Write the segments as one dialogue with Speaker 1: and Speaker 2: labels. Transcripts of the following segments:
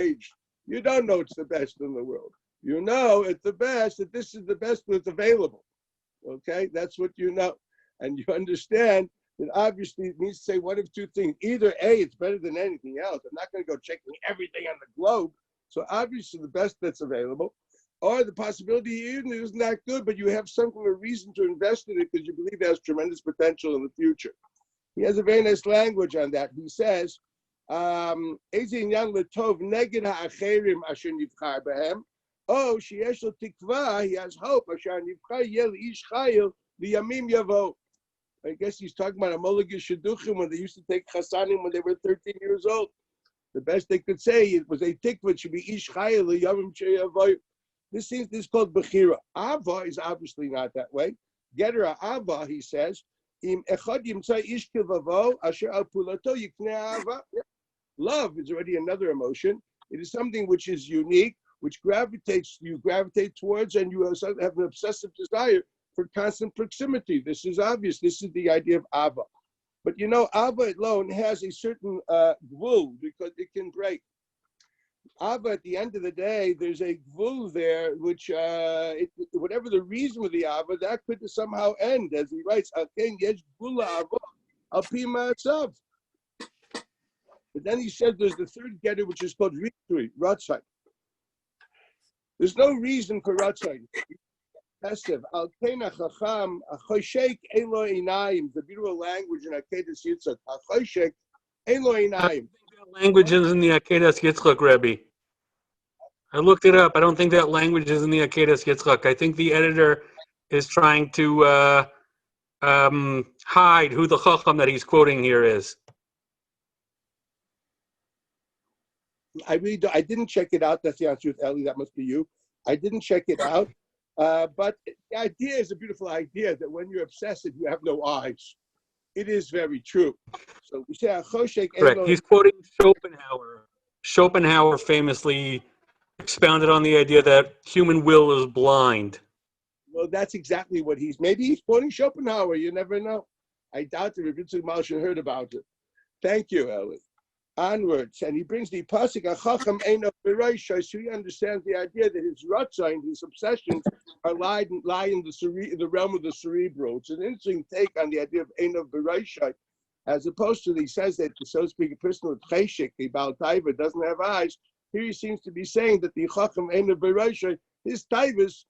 Speaker 1: aged. You don't know it's the best in the world. You know it's the best, that this is the best that's available. Okay, that's what you know. And you understand that obviously it means to say one of two things. Either A, it's better than anything else. I'm not going to go checking everything on the globe. So obviously the best that's available. Or the possibility even isn't that good, but you have some kind of reason to invest in it because you believe it has tremendous potential in the future. He has a very nice language on that. He says, oh, sheyesh lo tikva, he has hope. I guess he's talking about a Mulligan Shidduchim when they used to take Chassanim when they were 13 years old. The best they could say it was a tikva, should be ish chayil liyamim sheyavoy. This is called Bechira. Ava is obviously not that way. Gedera Ava, he says, Im echad yimtzai ish kivavo asher al pulato yiknei ava. Love is already another emotion. It is something which is unique, which you gravitate towards, and you have an obsessive desire for constant proximity. This is obvious. This is the idea of Ava. But you know, Ava alone has a certain gvul because it can break. Ava, at the end of the day, there's a gvul there, which whatever the reason with the Ava, that could somehow end, as he writes, but then he said there's the third getter, which is called Ritzui, Ratzai. There's no reason for Ratzai. Al Kena Chacham, Achoshek Elo Einayim, the beautiful language in Akedas Yitzchak. Achoshek Elo Einayim.
Speaker 2: Language is in the Akedas Yitzchak, Rebbe. I looked it up. I don't think that language is in the Akedas Yitzchak. I think the editor is trying to hide who the Chacham that he's quoting here is.
Speaker 1: I didn't check it out. That's the answer with Ellie. That must be you. I didn't check it out. But the idea is a beautiful idea that when you're obsessive, you have no eyes. It is very true. So we say,
Speaker 2: correct. He's quoting Schopenhauer. Schopenhauer famously expounded on the idea that human will is blind.
Speaker 1: Well, that's exactly what maybe he's quoting Schopenhauer. You never know. I doubt that Rabbi Malshin heard about it. Thank you, Ellie. Onwards, and he brings the pasuk Achacham Eino B'Roisho, so he understands the idea that his ratzon, his obsessions, lie in the realm of the cerebral. It's an interesting take on the idea of Eino B'Roisho, as opposed to he says that, so to speak, a person with cheshik, a Baal Taiva, doesn't have eyes. Here he seems to be saying that the Chacham Eino B'Roisho, his taivas,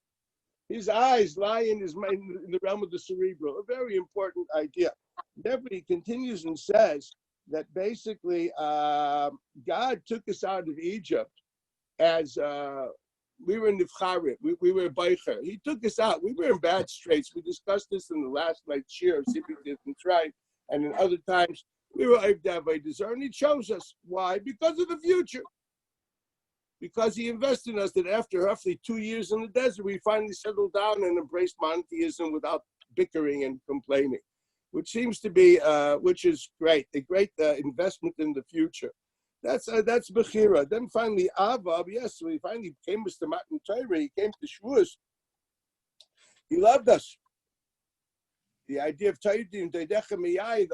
Speaker 1: his eyes lie in the realm of the cerebral. A very important idea. Therefore, he continues and says that basically God took us out of Egypt as we were in Nifcharim, we were Beicher. He took us out. We were in bad straits. We discussed this in the last night's shir of Sipur and Mitzrayim, and in other times we were Avdavai, and he chose us. Why? Because of the future. Because he invested in us that after roughly 2 years in the desert, we finally settled down and embraced monotheism without bickering and complaining, which seems to be, which is great, a great investment in the future. That's Bechira. Then finally, Avab, yes, so he finally came to Matan Torah, he came to Shavuos. He loved us. The idea of Taidim, the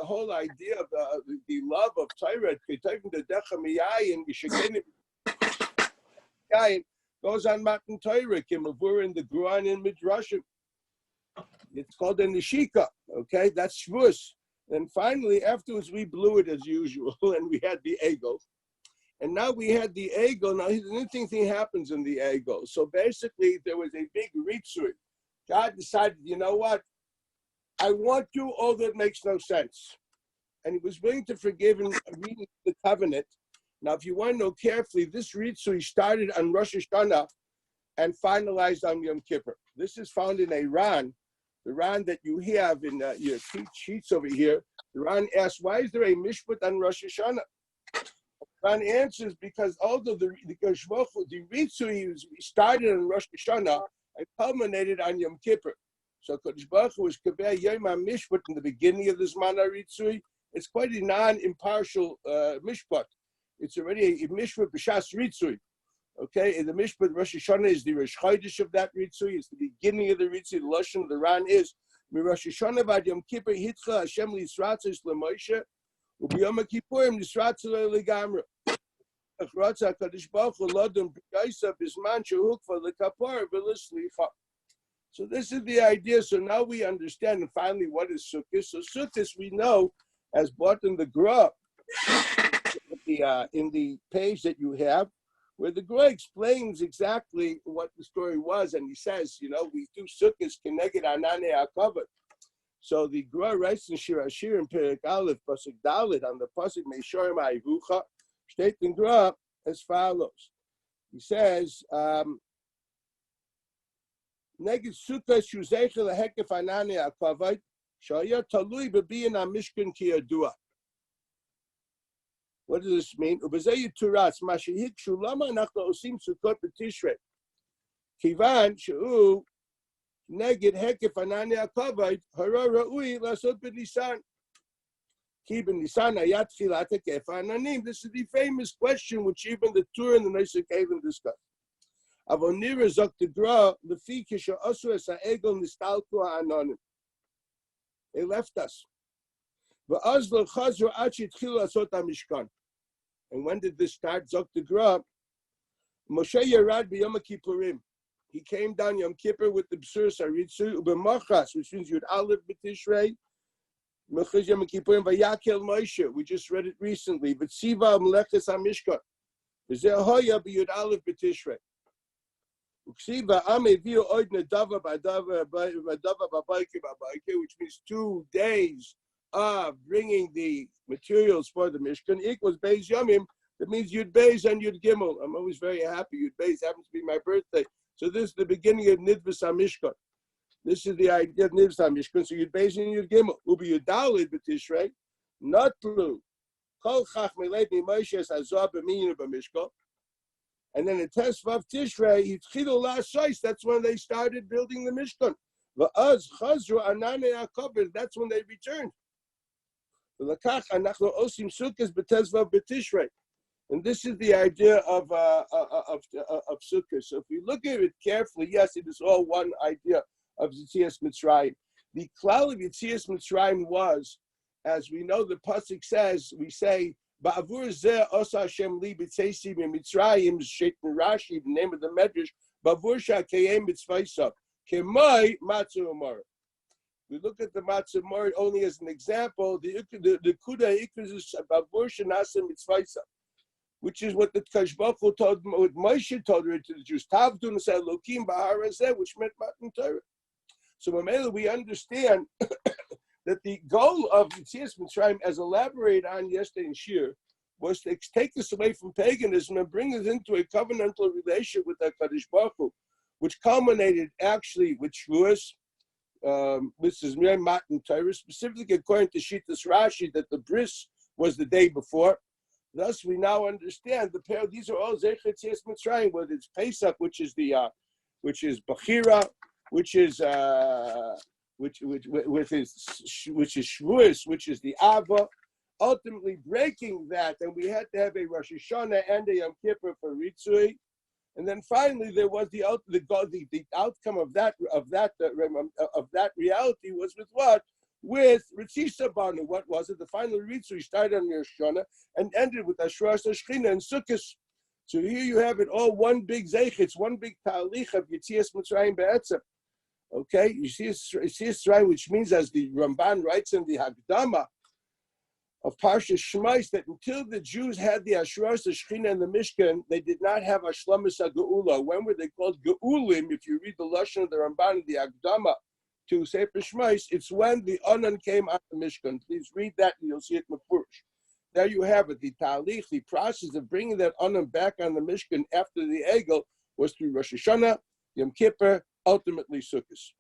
Speaker 1: whole idea of the love of Torah, and goes on Matan Torah, Kimavur in the Gruan in Midrashim. It's called a Nishika, okay? That's Shavuos. And finally, afterwards, we blew it as usual, and we had the Egel. And now we had the Egel. Now, an interesting thing happens in the Egel. So basically, there was a big ritzui. God decided, you know what? I want you, all that makes no sense. And he was willing to forgive and read the covenant. Now, if you want to know carefully, this ritzui started on Rosh Hashanah and finalized on Yom Kippur. This is found in a Ran. The Ran that you have in your sheets over here, the Ran asks, why is there a mishpat on Rosh Hashanah? Ran answers, because although the Ritzui started on Rosh Hashanah and culminated on Yom Kippur. So Kodesh Baruch Hu was Kabeh Yom HaMishpat in the beginning of the Zman HaRitzui. It's quite a non-impartial mishpat. It's already a mishpat b'shas Ritzui. Okay, and the Mishpat Rosh Hashanah is the Rosh Chodesh of that Ritzui. It's the beginning of the Ritzui. The Lashon of the Ran is Rosh Hashanahvad Yom Kippur hitcha Hashem lisratzos leMoshe u'b'Yom HaKippurim nisratzos legamra. So this is the idea. So now we understand, and finally, what is Sukkot? So Sukkot, we know, as brought in the Gra, in the page that you have, where the Gra explains exactly what the story was, and he says, we do Sukkot keneged anane hakavod. So the Gra writes in Shir Ashir in Perek Aleph, Pasuk Dalet, on the Pasuk Meishorim Ha'Ivucha, steht in Gra as follows. He says, Neged Sukkot Shuzeicha Lehekef Anane HaKavod, Shaya Talui B'Biyin HaMishkan Ki Yadua. What does this mean? Ubezei Turas, Mashihik Shulama Nachla Osim Sukkot B'Tishrei. Kivan She'u Neged Hekef Anane HaKavod, Hara Ra'ui Lasot B'Nisan. Ki B'Nisan Hayat Chilat Hekef Ananim. This is the famous question which even the Tur and the Nosei Kevin discuss. Avonira zok the gra lefi kisha asu es ha'egel nistalku ha'anonim. They left us. V'az lo chazru ad she'itchilu asot ha'mishkan. And when did this start? Zok the gra. Moshe Yerad b'Yom Kippurim. He came down Yom Kippur with the B'suras Haritzu u'b'machas, which means Yud Aleph b'Tishrei. Mechaz Yom Kippurim v'yakel Moshe. We just read it recently. V'tziva m'leches ha'mishkan. V'zeh hoya b'Yud Aleph b'Tishrei. Which means 2 days of bringing the materials for the Mishkan equals Beis Yomim. That means Yud Beis and Yud Gimel. I'm always very happy. Yud Beis happens to be my birthday. So this is the beginning of Nidvus HaMishkan. This is the idea of Nidvus HaMishkan. So Yud Beis and Yud Gimel. Ubi Yud Daled b'Tishrei. Not true. Kol Chach Meleit Moshe Hazah b'Minyan b'Mishkan. And then in Tesvav Tishrei, that's when they started building the Mishkan. That's when they returned. And this is the idea of Sukkot. So if we look at it carefully, yes, it is all one idea of Yetziat Mitzrayim. The klal of Yetziat Mitzrayim was, as we know, the pasuk says, we say, Ba'avur zeh osa Hashem li b'tzeisi b'Mitzrayim, Shet Rashi, the name of the Medrash, Ba'avur sha'kayem mitzvaysa, kemoi matzu amar. We look at the matzu amar only as an example. The kuda ikuz is Ba'avur shenasa mitzvaysa, which is what the Kashbachu told, what Moshe told her to the Jews. Tavdu n'seh Elokim b'har hazeh, which meant Matan Torah. So Mamela, we understand that the goal of Yetziat Mitzrayim, as elaborated on yesterday in Shir, was to take us away from paganism and bring us into a covenantal relationship with HaKadosh Baruch Hu, which culminated actually with Shavuos, this is Mir Matan Torah, specifically according to Shittas Rashi, that the bris was the day before. Thus, we now understand the pair. These are all Zecher Yetziat Mitzrayim, whether it's Pesach, which is Bechira, which is Shavuos, which is the Ava, ultimately breaking that, and we had to have a Rosh Hashanah and a Yom Kippur for Ritzui, and then finally there was the outcome of that reality was with what? With Ritzisa Banu. What was it? The final Ritzui started on Rosh Hashanah and ended with Ashras Shechina and Sukkot. So here you have it all one big zeich. It's one big talich of Yetziat Mitzrayim be'etzem. Okay, you see it's right, which means, as the Ramban writes in the Hagdama of Parshas Shmais, that until the Jews had the Ashras, the Shechina, and the Mishkan, they did not have Ashlamas HaGeula. When were they called Geulim? If you read the Lashon of the Ramban in the Hagdama to Sefer Shmais, it's when the Onan came out of the Mishkan. Please read that and you'll see it Mefurish. There you have it. The Talich, the process of bringing that Onan back on the Mishkan after the Egel was through Rosh Hashanah, Yom Kippur, ultimately Sukkot.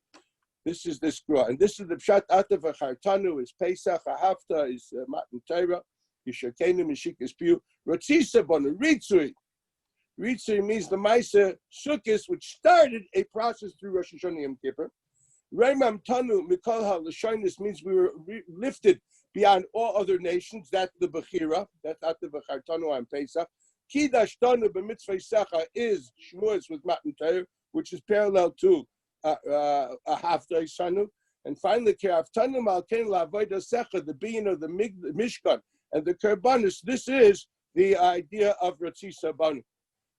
Speaker 1: This is this Gra. And this is the Pshat Atav HaChartanu, is Pesach, HaHafta, is Matan Torah, Yishakenu, Meshikas Piu, Rotzisa Bonu, Ritzui. Ritzui means the Maisa Sukkot, which started a process through Rosh Hashanah Yom Kippur. Reimam Tanu, Mikol HaLashonis means we were lifted beyond all other nations. That's the Bechira, that's Atav HaChartanu on Pesach. Kidash Tanu b'mitzvah Sacha is Shmuas with Matan Torah, which is parallel to a Haftarah Sanu. And finally, the being of the Mishkan and the Karbanis. This is the idea of Ratzisa Banu.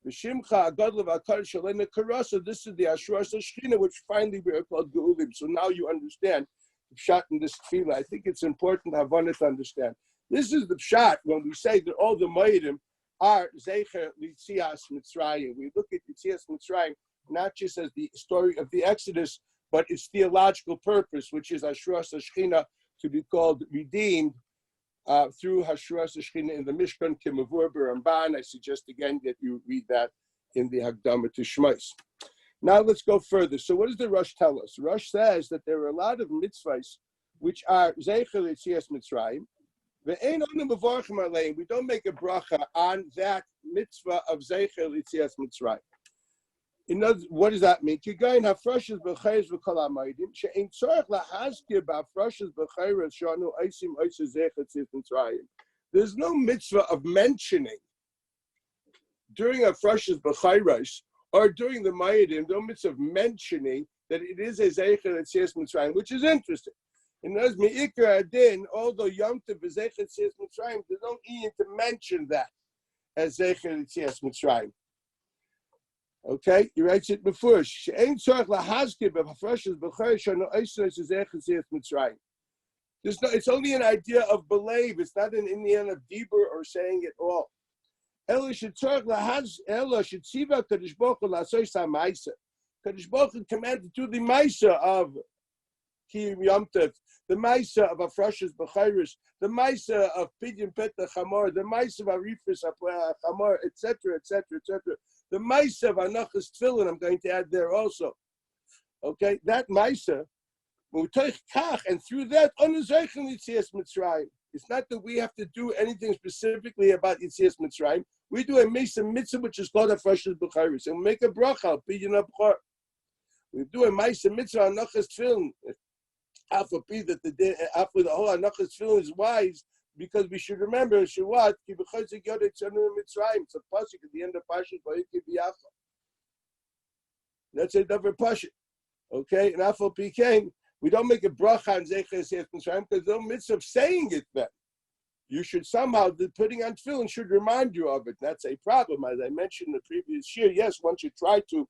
Speaker 1: V'shimcha agadlav akar shalena karasa. This is the Ashras Shechina, which finally we are called Geulim. So now you understand the pshat in this tefillah. I think it's important to have to understand. This is the pshat when we say that all the Ma'idim are Zecher Yetziat Mitzrayim. We look at Yetziat Mitzrayim not just as the story of the Exodus, but its theological purpose, which is Ashras Shechina, to be called redeemed through Hashras Shechina in the Mishkan Kimavur B'Ramban. I suggest again that you read that in the Hagdama to Shmos. Now let's go further. So what does the Rosh tell us? Rosh says that there are a lot of mitzvahs which are Zeicher Yetzias Mitzrayim. We don't make a bracha on that mitzvah of Zeicher Yetzias Mitzrayim. In other, what does that mean? There's no mitzvah of mentioning during a fresh's b'chayros or during the Ma'idim, no mitzvah of mentioning that it is a Zeicher Yetzias Mitzrayim, which is interesting. In other words, Me'ikar Adin, although Yom Tov is Zeicher Yetzias Mitzrayim, there's no need to mention that as Zeicher Yetzias Mitzrayim. Okay, he writes it before. It's only an idea of believe. It's not an Indian of Dibur or saying it all. Kadosh Baruch Hu commanded to the Maisa of Kiyum Yom Tov, the Maisa of Afrashas B'chayrish, the Maisa of Pidyon Petah Chamor, the Maisa of Arifis Chamor, etc., etc., etc. The Maisa of Anachas Tefillin, I'm going to add there also. Okay, that Maisa, and through that, it's not that we have to do anything specifically about Yetzias Mitzrayim. We do a mitzvah which is called Afrashas B'chayrish, and we make a bracha, Pidyon Abchor. We do a mitzvah Anachas Tefillin. After the whole Anachas Tefillin is wise, because we should remember, it's a pasuk at the end of Pasuk. That's a different pasuk. Okay, and Afal Pikein, we don't make a bracha on Zeicher Yetzias Mitzrayim because no mitzvah of saying it then. You should somehow, the putting on tefillin should remind you of it. That's a problem. As I mentioned in the previous year, yes, one should try to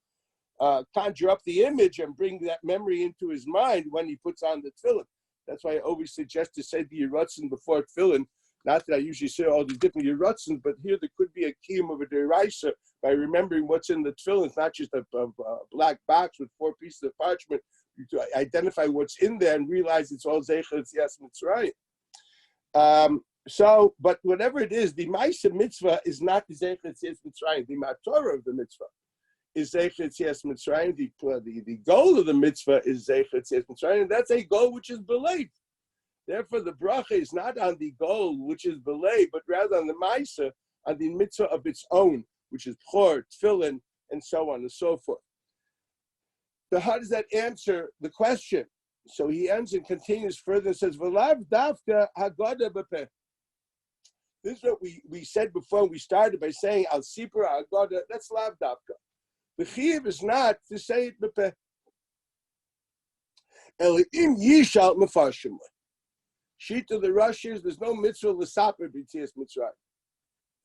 Speaker 1: conjure up the image and bring that memory into his mind when he puts on the tefillin. That's why I always suggest to say the Yerutzin before tefillin. Not that I usually say all the different Yerutzins, but here there could be a kiyum of a deraisa by remembering what's in the tefillin. It's not just a black box with 4 pieces of parchment. You to identify what's in there and realize it's all Zeicher Yetzias Mitzrayim. But whatever it is, the Maisa mitzvah is not the Zeicher Yetzias Mitzrayim. The Matorah of the mitzvah is Zeicher Yetzias Mitzrayim. The goal of the mitzvah is Zeicher Yetzias Mitzrayim, and that's a goal which is believed. Therefore, the bracha is not on the goal which is believed, but rather on the Maisa, on the mitzvah of its own, which is Bchor, Tefillin, and so on and so forth. So how does that answer the question? So he ends and continues further and says, "V'lav davka hagada b'peh." This is what we said before. We started by saying al Sipur hagada. That's lav davka. The chiyuv is not to say it b'peh. Elim yishal mefarshim. Sheet of the Russians, there's no mitzvah l'saper b'Yetzias Mitzrayim.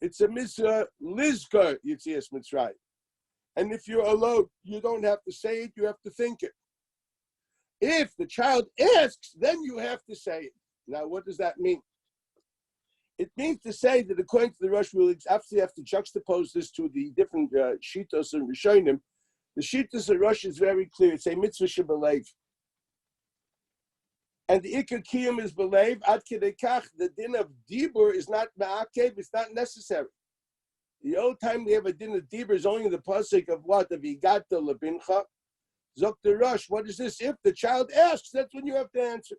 Speaker 1: It's a mitzvah lizkar Yetzias Mitzrayim. And if you're alone, you don't have to say it, you have to think it. If the child asks, then you have to say it. Now, what does that mean? It means to say that according to the Rosh, we'll absolutely have to juxtapose this to the different shitos and rishonim. The shitos of Rosh is very clear. It's a mitzvah shebelev. And the Ikar Kiyum is believed, Ad Kedei Kach, the din of Dibur is not ma'akev, it's not necessary. The old time we have a din of Dibur is only in the pasuk of what? Of Igata Labincha. Zok the Rosh, what is this? If the child asks, that's when you have to answer.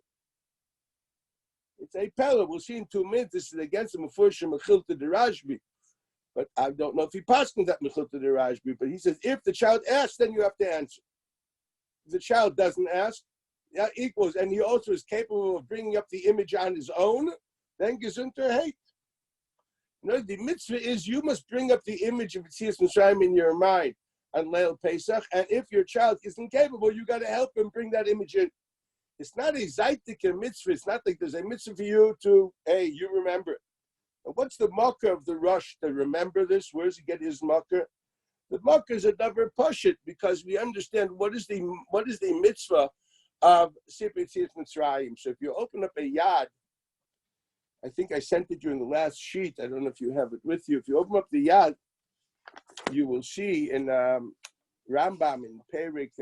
Speaker 1: It's a pella. We'll see in 2 minutes. This is against the Mefurshim Mechilta de Rashbi. But I don't know if he passed that Mechilta de Rashbi. But he says, if the child asks, then you have to answer. If the child doesn't ask, that equals, and he also is capable of bringing up the image on his own, then Gesundter hate. No, the mitzvah is you must bring up the image of Yetzias Mitzrayim in your mind on Leil Pesach, and if your child isn't capable, you got to help him bring that image in. It's not a zaitik mitzvah. It's not like there's a mitzvah for you to, hey, you remember it. And what's the makkah of the Rosh to remember this? Where does he get his makkah? The makkah is a davar pashut because we understand what is the mitzvah of Sipur Yetziat Mitzrayim. So if you open up a yad, I think I sent it you in the last sheet. I don't know if you have it with you. If you open up the yad, you will see in Rambam in Perik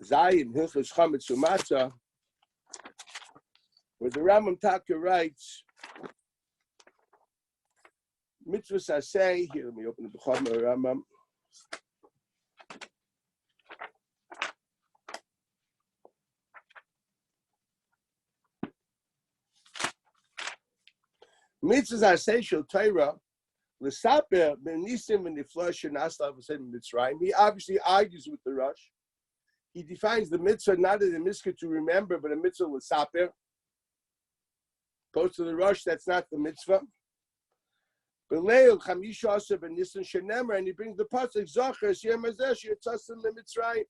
Speaker 1: Zayin Hilchos Chametz Umatzah, where the Rambam Taka writes, mitzvahs I say, here, let me open the Bechama Rambam. Mitzvahs I say, shel Torah, l'saper b'nisim v'niflosh v'naslav v'sedim Mitzrayim. He obviously argues with the Rosh. He defines the mitzvah not as a mitzvah to remember, but a mitzvah l'saper. Goes to the Rosh, that's not the mitzvah. B'leil chamisha asa b'nisan shenemer, and he brings the pasuk Zocher Yom Hazeh she'yatzasim leMitzrayim.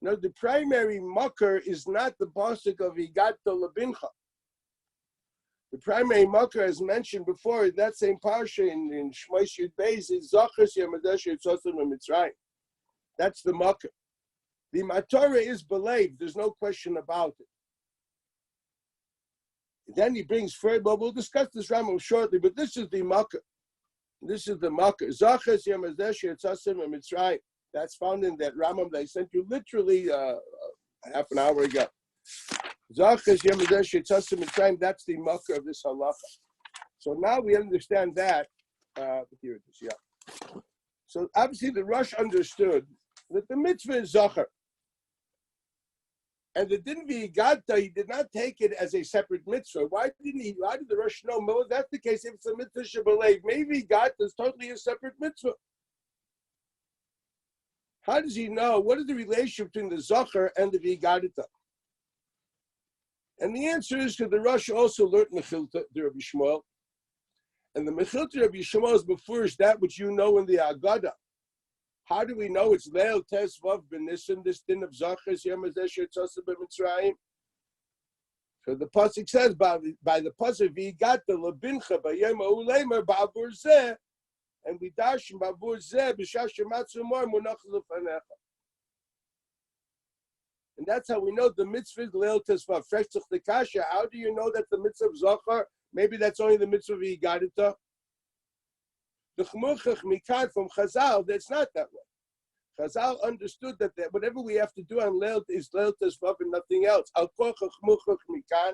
Speaker 1: Now the primary makar is not the pasuk of Higato Labincha. The primary makar, as mentioned before, in that same parsha in Shmos Yud Beis, is Zocher Yom Hazeh she'yatzasim leMitzrayim. That's the makar. The matorah is believed. There's no question about it. Then he brings further, but we'll discuss this Rambam shortly, but this is the makkah. This is the makkah. Zachas Yom Hazeh she'yatzasim leMitzrayim. That's found in that Rambam that I sent you literally half an hour ago. Zachas Yom Hazeh she'yatzasim leMitzrayim, that's the makkah of this halacha. So now we understand that. Here it is, yeah. So obviously the Rosh understood that the mitzvah is Zachar. And the din v'igata, he did not take it as a separate mitzvah. Why did the Rosh know? Well, that's the case. If it's a mitzvah shabalev, maybe v'igata is totally a separate mitzvah. How does he know? What is the relationship between the Zachar and the v'igata? And the answer is because the Rosh also learned Mechilta, the Rabbi Shmuel. And the Mechilta Rabbi Shmuel is before that which you know in the Agada. How do we know it's Leil Tes Vav B'Nissen, this din of Zachas Yom Hazeh she'yatzasim b'Mitzrayim? So the pasuk says by the pasuk v'igata lebincha b'yom ha'uleimer ba'avur zeh, and we dash ba'avur zeh b'shah shematzu mor munach lefanecha. And that's how we know the mitzvah is Leil Tes Vav. Freshlich the kasha. How do you know that the mitzvah of Zachar? Maybe that's only the mitzvah of v'igata. The Chmuchach Mikan from Chazal, that's not that way. Chazal understood that whatever we have to do on Leil is Leil Tesvav and nothing else. Al Kochach Chmuchach Mikan,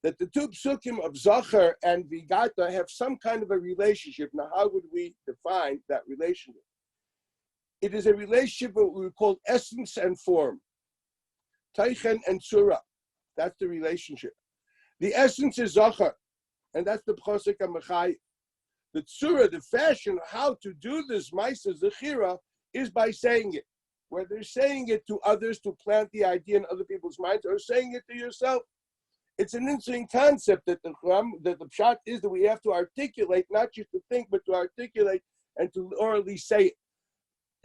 Speaker 1: that the two psukim of Zachar and Vigata have some kind of a relationship. Now, how would we define that relationship? It is a relationship of what we call essence and form. Teichen and Tzura. That's the relationship. The essence is Zachar, and that's the Pchosek HaMechai. The tzura, the fashion, how to do this Maisa Zechira is by saying it. Whether saying it to others to plant the idea in other people's minds or saying it to yourself. It's an interesting concept that the pshat is that we have to articulate, not just to think, but to articulate and to orally say it.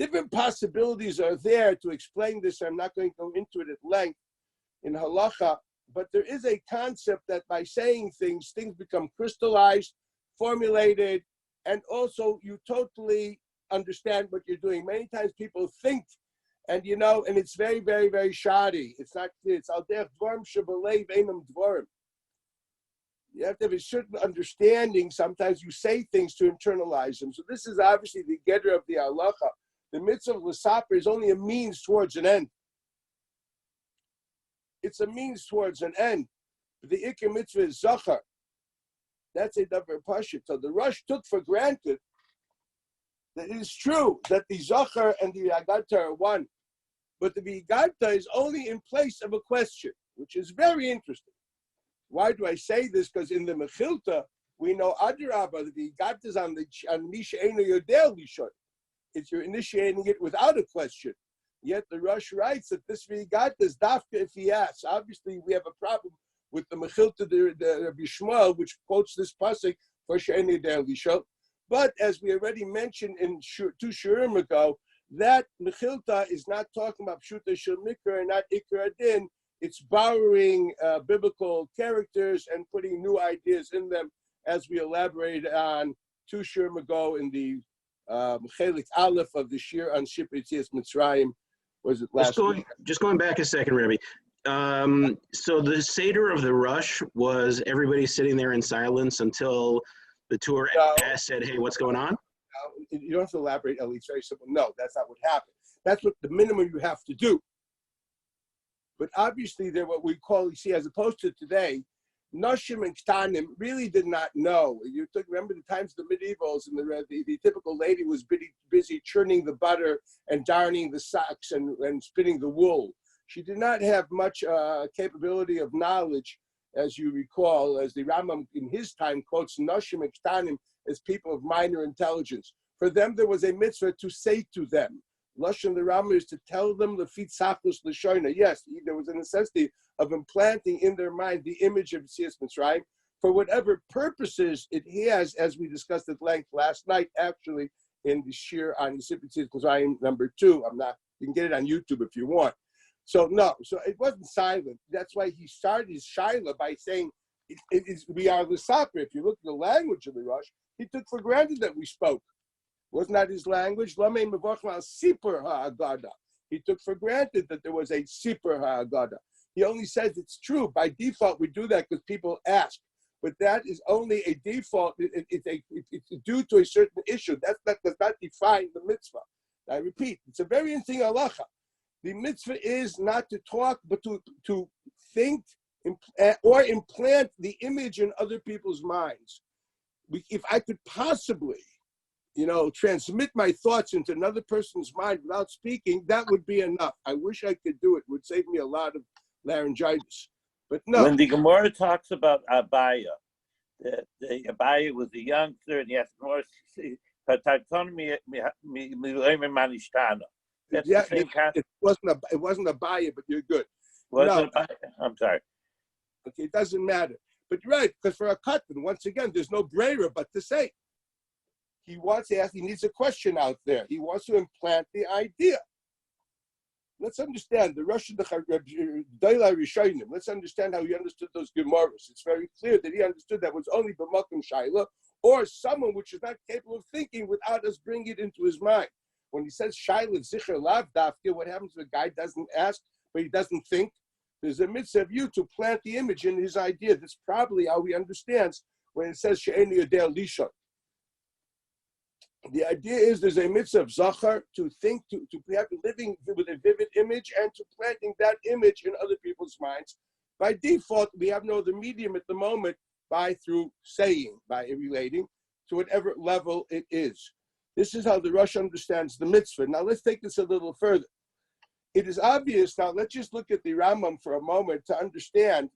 Speaker 1: Different possibilities are there to explain this. I'm not going to go into it at length in halacha, but there is a concept that by saying things become crystallized, formulated, and also you totally understand what you're doing. Many times people think, and and it's very, very, very shoddy. It's not clear. It's al derech dvarim shebalev einam dvarim. You have to have a certain understanding. Sometimes you say things to internalize them. So this is obviously the getter of the halacha. The mitzvah of l'saper is only a means towards an end. It's a means towards an end. The ikar mitzvah is zachar. That's a davar pashut. So the Rosh took for granted that it is true that the Zachar and the V'igata are one, but the V'igata is only in place of a question, which is very interesting. Why do I say this? Because in the Mechilta, we know Adirabba, the V'igata is on Misha Eino Yodel Lishon. It's you're initiating it without a question. Yet the Rosh writes that this V'igata is dafka if he asks. Obviously, we have a problem with the Mechilta, the Rabbi Shmuel, which quotes this pasuk for She'eni Yodel Lishon. But as we already mentioned in 2 shurim ago, that Mechilta is not talking about Pshuta Shel Mikra and not Ikra Adin. It's borrowing biblical characters and putting new ideas in them, as we elaborated on 2 shurim ago in the Chelik Aleph of the Shir on Sipur Yetziat Mitzrayim. Was it last week?
Speaker 3: Just going back a second, Rebbe. So the Seder of the Rush was everybody sitting there in silence until the tour said, "Hey, what's going on?"
Speaker 1: You don't have to elaborate, Ellie. It's very simple. No, that's not what happened. That's what the minimum you have to do. But obviously, they're what we call, you see, as opposed to today, Noshim and Ktanim really did not know. Remember the times of the medievals, and the typical lady was busy churning the butter and darning the socks and spinning the wool. She did not have much capability of knowledge, as you recall, as the Rambam in his time quotes Noshim and Ktanim as people of minor intelligence. For them, there was a mitzvah to say to them. Lashon the Rambam is to tell them the fitzachus l'shoina. Yes, there was a necessity of implanting in their mind the image of Yetziat Mitzrayim for whatever purposes it has, as we discussed at length last night, actually, in the shir on Yetziat Mitzrayim number 2. You can get it on YouTube if you want. So it wasn't silent. That's why he started his shaila by saying, we are the Sapir. If you look at the language of the Rush, he took for granted that we spoke. Wasn't that his language? Sipur ha'agada. He took for granted that there was a Sipur ha'agada. He only says it's true. By default, we do that because people ask. But that is only a default. It's due to a certain issue. That does not define the mitzvah. I repeat, it's a very interesting halacha. The mitzvah is not to talk, but to think or implant the image in other people's minds. If I could possibly, transmit my thoughts into another person's mind without speaking, that would be enough. I wish I could do it. It would save me a lot of laryngitis. But no.
Speaker 4: When the Gemara talks about Abaya, the Abaya was a youngster, and he has more. That's the same concept.
Speaker 1: It wasn't Abaya, but you're good.
Speaker 4: I'm sorry.
Speaker 1: Okay, it doesn't matter. But you're right, because for a katan, once again, there's no brayer but to say. He wants to ask, he needs a question out there. He wants to implant the idea. Let's understand the Russian Daila Rishonim. Let's understand how he understood those Gemaras. It's very clear that he understood that was only B'makom Shaila, or someone which is not capable of thinking without us bringing it into his mind. When he says Shaila Zicher Lav Dafke, what happens if a guy doesn't ask, but he doesn't think? There's a mitzvah of you to plant the image in his idea. That's probably how he understands when it says She'eni Yodea Lishon. The idea is there's a mitzvah of zachar to think, to have living with a vivid image and to planting that image in other people's minds. By default, we have no other medium at the moment through saying, by relating to whatever level it is. This is how the Rush understands the mitzvah. Now let's take this a little further. It is obvious, now let's just look at the Rambam for a moment to understand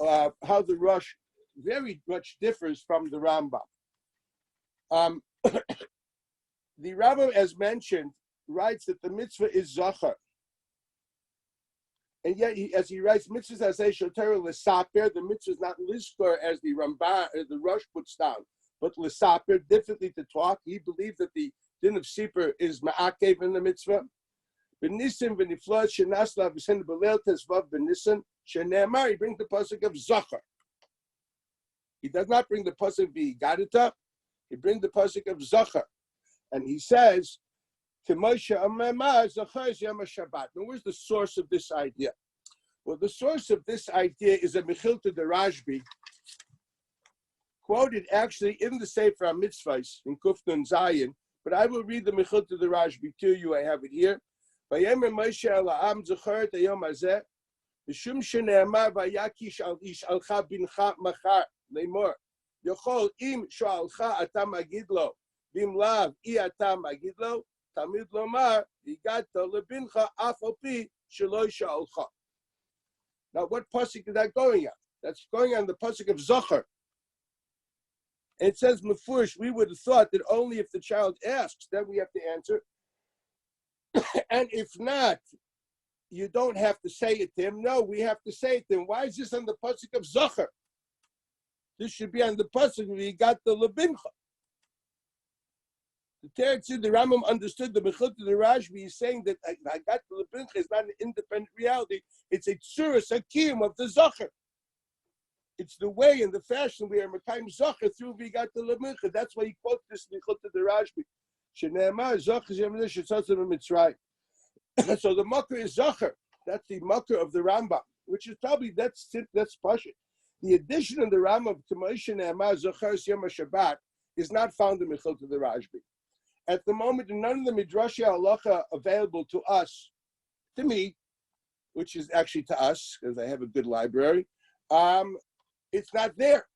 Speaker 1: how the Rush very much differs from the Rambam. The Rambam, as mentioned, writes that the mitzvah is zachar. And yet, as he writes, mitzvah as a shoter l'saper, the mitzvah is not liskor as the Ramban, the Rush puts down, but l'saper, differently to talk. He believes that the din of Sipur is ma'akev in the mitzvah. B'nisim v'niflot shenaslav v'sen b'leil tesvav b'nisim shene'amar, he brings the pasuk of zachar. He does not bring the pasuk v'yigadita. He brings the pasuk of zachar, and he says, "Timosha amemah zachar yom Shabbat." Now, where's the source of this idea? Well, the source of this idea is a Mechilta de Rashbi, quoted actually in the Sefer HaMitzvahs in Kufnun Zayin. But I will read the Mechilta de Rashbi to you. I have it here. Vayemer Moshe el ha'am zachar et hayom hazeh, mishum shene'amar vayakish al ish alcha bincha machar leimor. Yochol im shoalcha atam agidlo, bim lav I atam agidlo, tamid lomar igata lebincha afopi sheloi shoalcha. Now, what pasuk is that going on? That's going on the pasuk of Zachar. And it says mefurish. We would have thought that only if the child asks, then we have to answer. And if not, you don't have to say it to him. No, we have to say it to him. Why is this on the pasuk of Zachar? This should be on the pasuk where you got the lebincha. The Rambam understood the Mechilta the Rashbi is saying that Hagat Lebincha is not an independent reality. It's a tzuras hakim of the Zocher. It's the way and the fashion we are Mekayim Zocher through Vigat Lebincha. That's why he quotes this Mechilta the Rashbi. Shene'emar Zocher Yeminish Yetzasim Mitzrayim. So the Makar is Zocher. That's the Makar of the Rambam, which is probably that's Pashut. The addition of the Rambam to Moshe Ne'emar Zocher Yom Shabbat is not found in Mechilta the Rashbi. At the moment, none of the Midrash Halacha available to us, to me, which is actually to us, because I have a good library, it's not there.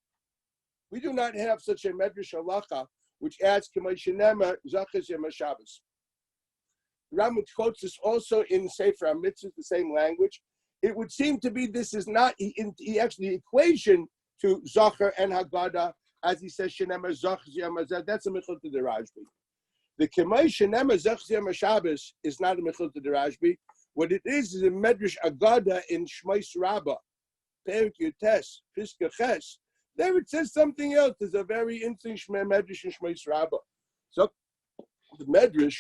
Speaker 1: We do not have such a Midrash Halacha which adds K'may Shenema Zachas Yom Shabbos. Rambam quotes this also in Sefer HaMitzvot, the same language. It would seem to be this is not he actually the equation to Zachar and Haggadah, as he says Shenema Zachas Yom Shabbos. That's a Mechilta the Rashbi. The K'may Shenema Zachas Yom Shabbos is not a Mechilta the Rashbi. What it is a Medrash Agada in Shmais Rabbah, Perik Yutes, Piska Ches. There it says something else. There's a very interesting Medrash in Shmais Rabbah. So the Medrash,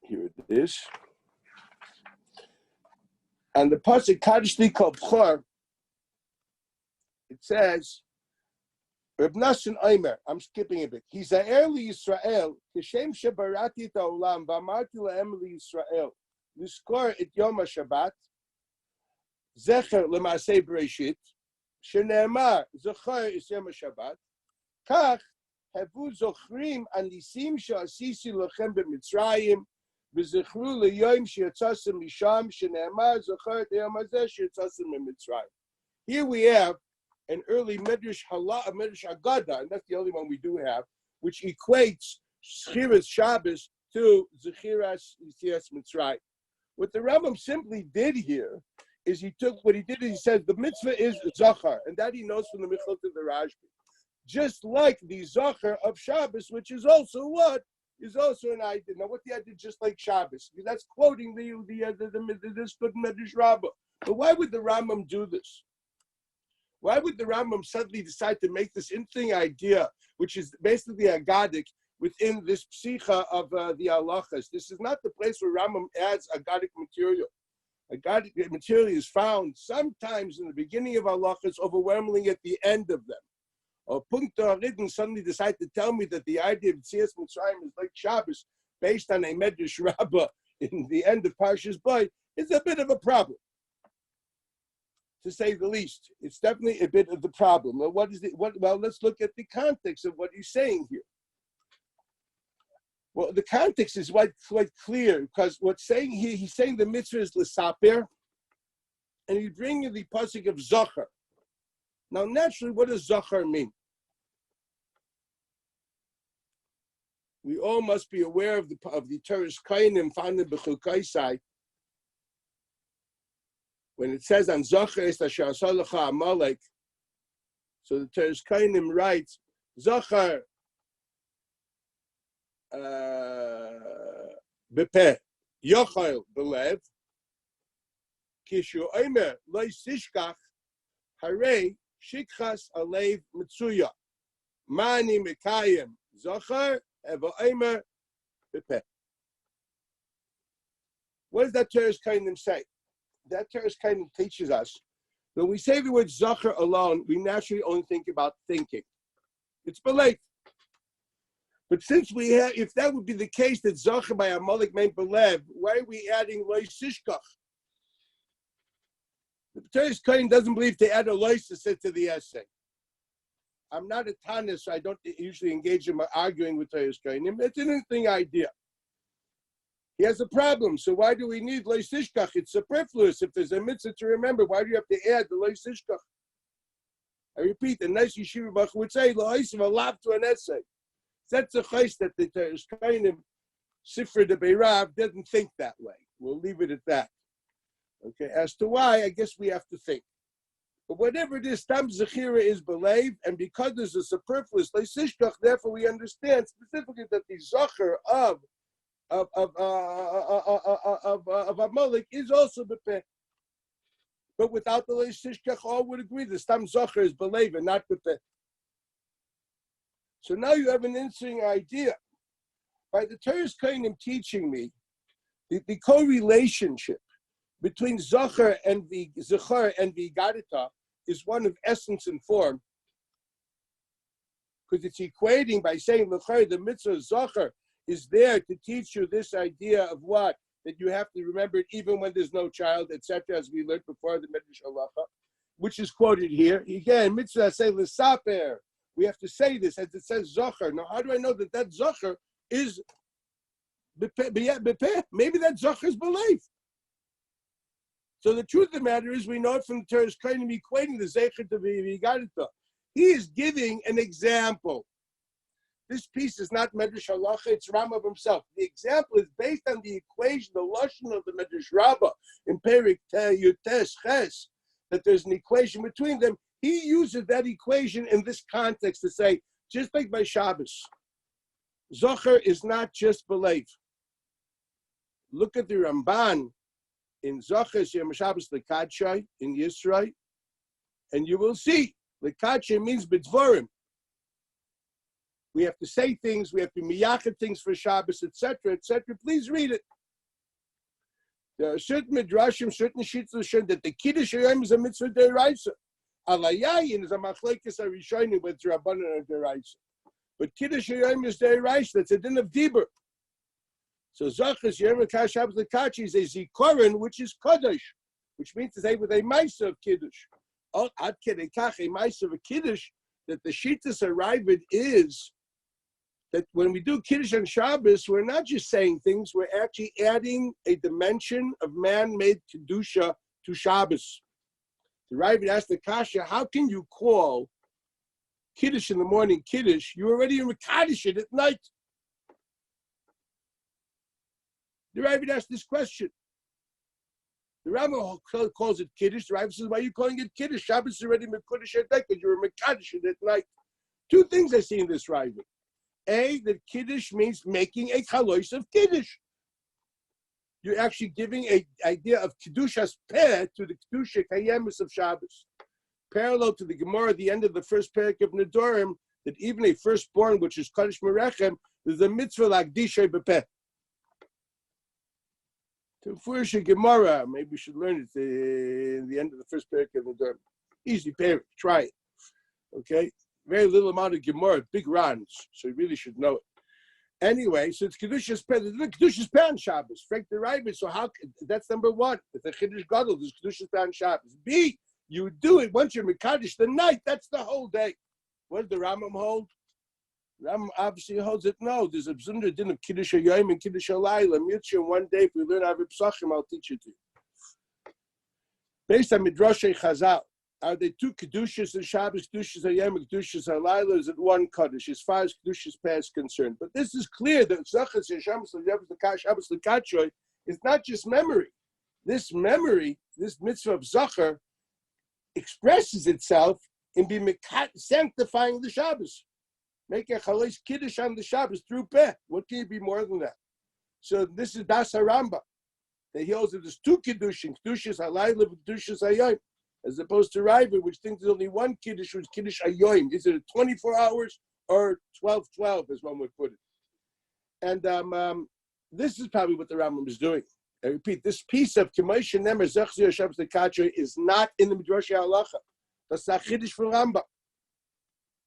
Speaker 1: here it is. And the pasuk Kaddish Li Kol B'chor, it says, Reb Nassan Omer, I'm skipping a bit. Hizaer li Yisrael, Kishem shebarati et ha'olam, v'amarti la'em li Yisrael, Niskor et Yom HaShabbat, Zecher l'maaseh Bereshit, shene'emar, Zechor es Yom HaShabbat, Kach, havu zochrim anisim she'asisi lochem b'Mitzrayim, v'zechru le'yom she'yatzasim misham, shene'emar, Zechor et Yom HaZeh she'yatzasim b'Mitzrayim. Here we have an early Medrash Medrash Agada, and that's the only one we do have, which equates Zechiras Shabbos to Zechiras Yetziat Mitzrayim. What the Rambam simply did here is he said the mitzvah is Zachar, and that he knows from the Mechilta the Rashbi. Just like the Zachar of Shabbos, which is also what? Is also an idea. Now, what the idea just like Shabbos? That's quoting this good Medrash Rabbah. But why would the Rambam do this? Why would the Rambam suddenly decide to make this interesting idea, which is basically Agadic, within this psicha of the halachas? This is not the place where Rambam adds Agadic material. Agadic material is found sometimes in the beginning of halachas, overwhelmingly at the end of them. Or Punkta Aridin suddenly decide to tell me that the idea of Yetziat Mitzrayim is like Shabbos, based on a Medrash Rabbah in the end of Parshas Bo, is a bit of a problem, to say the least. It's definitely a bit of the problem. Well, well, let's look at the context of what he's saying here. Well, the context is quite clear, because what's saying here, he's saying the mitzvah is l'saper, and he's bringing the pasuk of Zachar. Now, naturally, what does Zachar mean? We all must be aware of the Teres Kainim found in Bechukaisai. When it says on Zachar es asher asa lecha Amalek, so the Teres Kainim writes, Zachar bepeh, Yochel belev, kishu omer lo yisishkach, harei shikchas alev mitzuya, mani mekayim Zachar eva omer bepeh. What does that Teres Kainim say? That Teres Kainim teaches us, when we say the word Zachar alone, we naturally only think about thinking. It's belief. But since we have, if that would be the case, that Zachar by Amalek meant belev, why are we adding loy sishkach? The Teres Kainim doesn't believe to add a lois to the essay. I'm not a Tana, so I don't usually engage in arguing with Teres Kainim. It's an interesting idea. He has a problem. So why do we need Lo Sishkach? It's superfluous. If there's a mitzvah to remember, why do you have to add the Lo Sishkach? I repeat, the nice yeshiva bach would say, Lo Haisav Alav to an essay. That's a chayes that the Teres Kainim Sifra de Beirav doesn't think that way. We'll leave it at that. Okay, as to why, I guess we have to think. But whatever it is, Tam Zechira is believed, and because there's a superfluous Lo Sishkach, therefore we understand specifically that the Zachar of Amalek is also bepeh. But without the Leish Tishkach, all would agree the Stam Zocher is Belev and not Bepeh. So now you have an interesting idea. By the Torah's Kainim teaching me the co-relationship between Zocher and the Zechar and the Gadita is one of essence and form, because it's equating by saying the mitzvah Zocher is there to teach you this idea of what? That you have to remember it even when there's no child, etc., as we learned before the Medrash Halacha, which is quoted here. Again, mitzvah say l'saper. We have to say this as it says Zocher. Now, how do I know that Zocher is bepeh? Maybe that Zocher is belief. So the truth of the matter is, we know it from the Torah's kind of equating the Zecher to the Vigadita. He is giving an example. This piece is not Medrash Halacha, it's Rambam himself. The example is based on the equation, the lashon of the Medrash Rabbah in Perik Yutes Ches, that there's an equation between them. He uses that equation in this context to say, just like by Shabbos, Zocher is not just belief. Look at the Ramban in Zocher Yom Shabbos Lekadshai in Yisrael, and you will see Lekadshai means b'dvorim. We have to say things, we have to miyachet things for Shabbos, etc., etc. Please read it. There are certain midrashim, certain sheets that the Kiddush Hayom is a mitzvah deraisa. Alayayin is a machlekes harishonim with Rabbanan and deraisa. But Kiddush Hayom is deraisa. That's a din of dibur. So Zachas Yom Shabbos Lekachi is a zikorin, which is kodesh, which means to say with a ma'aser of Kiddush. Ad kedei kach, a ma'aser of Kiddush, that the shittas arrived is that when we do Kiddush on Shabbos, we're not just saying things, we're actually adding a dimension of man-made Kedusha to Shabbos. The Ravid asked the Kasha, how can you call Kiddush in the morning Kiddush? You already Mekadosh it at night. The Ravid asked this question. The Rambam calls it Kiddush. The Ravid says, why are you calling it Kiddush? Shabbos is already Mekadosh at night because you're Mekadosh it at night. Two things I see in this Ravid. A, that Kiddush means making a chalois of Kiddush. You're actually giving an idea of Kedushas Peh to the Kedusha Kayemis of Shabbos. Parallel to the Gemara at the end of the first parak of Nedorim, that even a firstborn, which is Kaddish Merechem, is a mitzvah like Dishay Bepeh. To Fursha Gemara, maybe we should learn it in the end of the first parak of Nedorim. Easy parak, try it. Okay? Very little amount of Gemara, big runs, so you really should know it. Anyway, so it's Kedushas Peh. There's no Kedushas Peh on Shabbos. Frank the Ravid. So how? That's number one. It's a Kiddush Gadol. There's Kedushas Peh on Shabbos. B, you do it once you're Mekadosh the night. That's the whole day. What does the Rambam hold? Rambam obviously holds it. No, there's a b'zunder din of Kiddush Hayom and Kiddush Halayla. Mutual. One day, if we learn Aviv Psachim, I'll teach it to you. Based on Midrashay Chazal. Are they two Kedushas and Shabbos, Kedushas Hayom, Kedushas Halayla? Is it one Kaddish as far as Kedushas Peh is concerned? But this is clear that Zachas Shabbos L'Kachoi is not just memory. This memory, this mitzvah of Zachar, expresses itself in being sanctifying the Shabbos. Make a Chalais Kiddush on the Shabbos through Peh. What can you be more than that? So this is Das HaRambam. That he holds that there's two Kedushim, Kedushas Halayla, Kedushas Hayom. As opposed to Ravid, which thinks there's only one Kiddush, which is Kiddush Hayoim. Is it 24 hours or 12-12, as one would put it? And this is probably what the Rambam is doing. I repeat, this piece of K'moshe Nemer Zechzir Shabbos Lekadshai is not in the Midrash Halacha. That's not Kiddush from Rambam.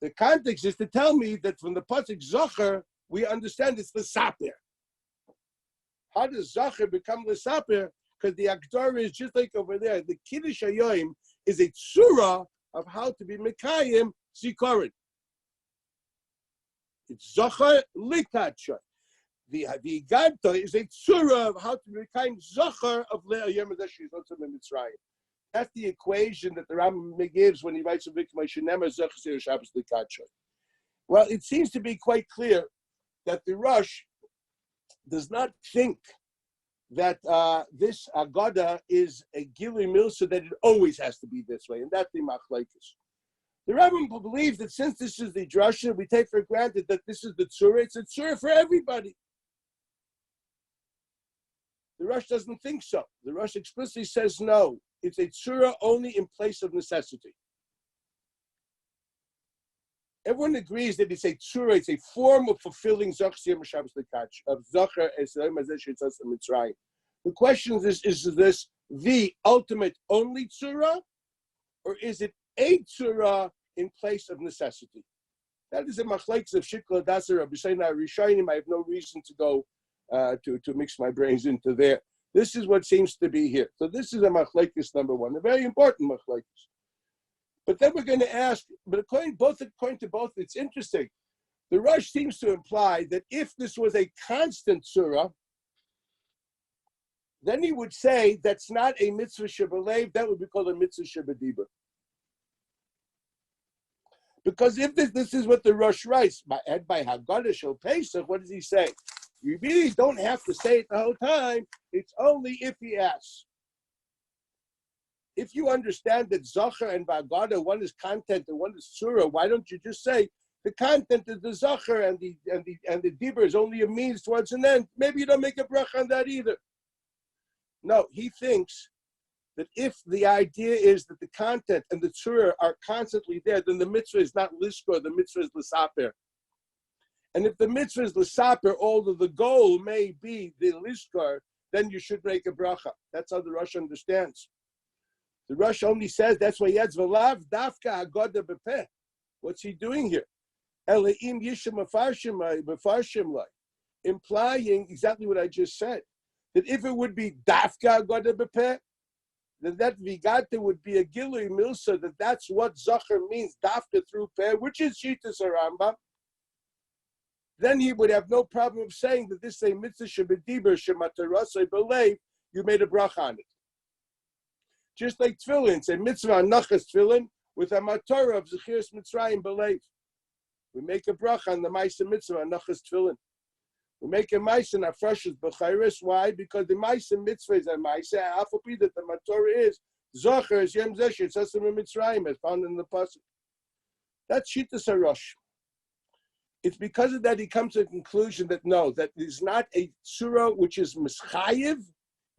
Speaker 1: The context is to tell me that from the pasuk Zocher, we understand it's the Saper. How does Zocher become the Saper? Because the Agdara is just like over there. The Kiddush Hayoim is a tzura of how to be Mekayim Zikorin. It's Zocher Likatshai. The Gadta is a tzura of how to be Mekayim Zocher of Le'ayim Adashis Mitzrayim. That's the equation that the Rambam gives when he writes a Vikmai Shenemar Zocher Shabbos Likatshai. Well, it seems to be quite clear that the Rosh does not think that this Agada is a Gili Milsa, that it always has to be this way, and that's the Machlekes. The Rambam believes that since this is the drasha, we take for granted that this is the tzura. It's a tzura for everybody. The Rosh doesn't think so. The Rosh explicitly says no. it's a tzura only in place of necessity. Everyone agrees that it's a tzura, it's a form of fulfilling Zachar of Zachar as Mitzrayim. The question is this the ultimate only tzura, or is it a tzura in place of necessity? That is a machlekes of Shikla Dasar of B'Sheina Rishayim. I have no reason to go to mix my brains into there. This is what seems to be here. So this is a machlekes number one, a very important machlekes. But then we're going to ask, but according to both, it's interesting. The Rush seems to imply that if this was a constant surah, then he would say that's not a mitzvah shebelev, that would be called a mitzvah shebedibur. Because if this is what the Rush writes, by Haggadah Shel Pesach, what does he say? You really don't have to say it the whole time. It's only if he asks. If you understand that Zachar and Haggadah, one is content and one is surah, why don't you just say the content is the Zachar and the Dibur is only a means towards an end? Maybe you don't make a bracha on that either. No, he thinks that if the idea is that the content and the tzura are constantly there, then the mitzvah is not liskor, the mitzvah is l'saper. And if the mitzvah is l'saper, although the goal may be the liskor, then you should make a bracha. That's how the Rosh understands. The Rosh only says, that's why Yetz V'lav Dafka Haggadah B'peh. What's he doing here? Ele'im Yishem Mefarshim Lai, implying exactly what I just said. That if it would be Dafka Haggadah B'peh, then that Vigata would be a Gilui Milsa, that's what Zachar means, Dafka through Peh, which is Shitas Rambam. Then he would have no problem of saying that this is a Mitzvah Shebediber Shematarasai Belev, you made a bracha on it. Just like tefillin, say mitzvah nachas tefillin with a matorah of Zechiras Mitzrayim belev. We make a bracha on the ma'aseh mitzvah nachas tefillin. We make a ma'aseh on afrashas b'chayris. Why? Because the ma'aseh mitzvah is a ma'aseh. Afapi that the matorah is zocher is yem zesh yitzasem Mitzrayim as found in the pasuk. That's Shitas HaRosh. It's because of that he comes to the conclusion that no, that is not a surah which is mischayiv.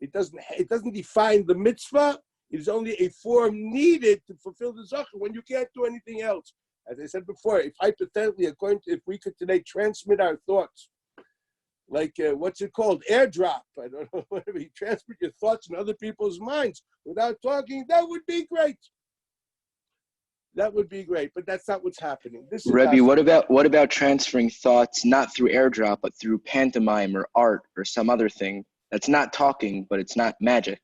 Speaker 1: It doesn't define the mitzvah. It is only a form needed to fulfill the Zachar when you can't do anything else. As I said before, if hypothetically, if we could today transmit our thoughts, like what's it called, airdrop, I don't know, whatever, you transmit your thoughts in other people's minds without talking, that would be great. That would be great, but that's not what's happening. This is
Speaker 5: Rebbe, what about transferring thoughts not through airdrop, but through pantomime or art or some other thing that's not talking, but it's not magic?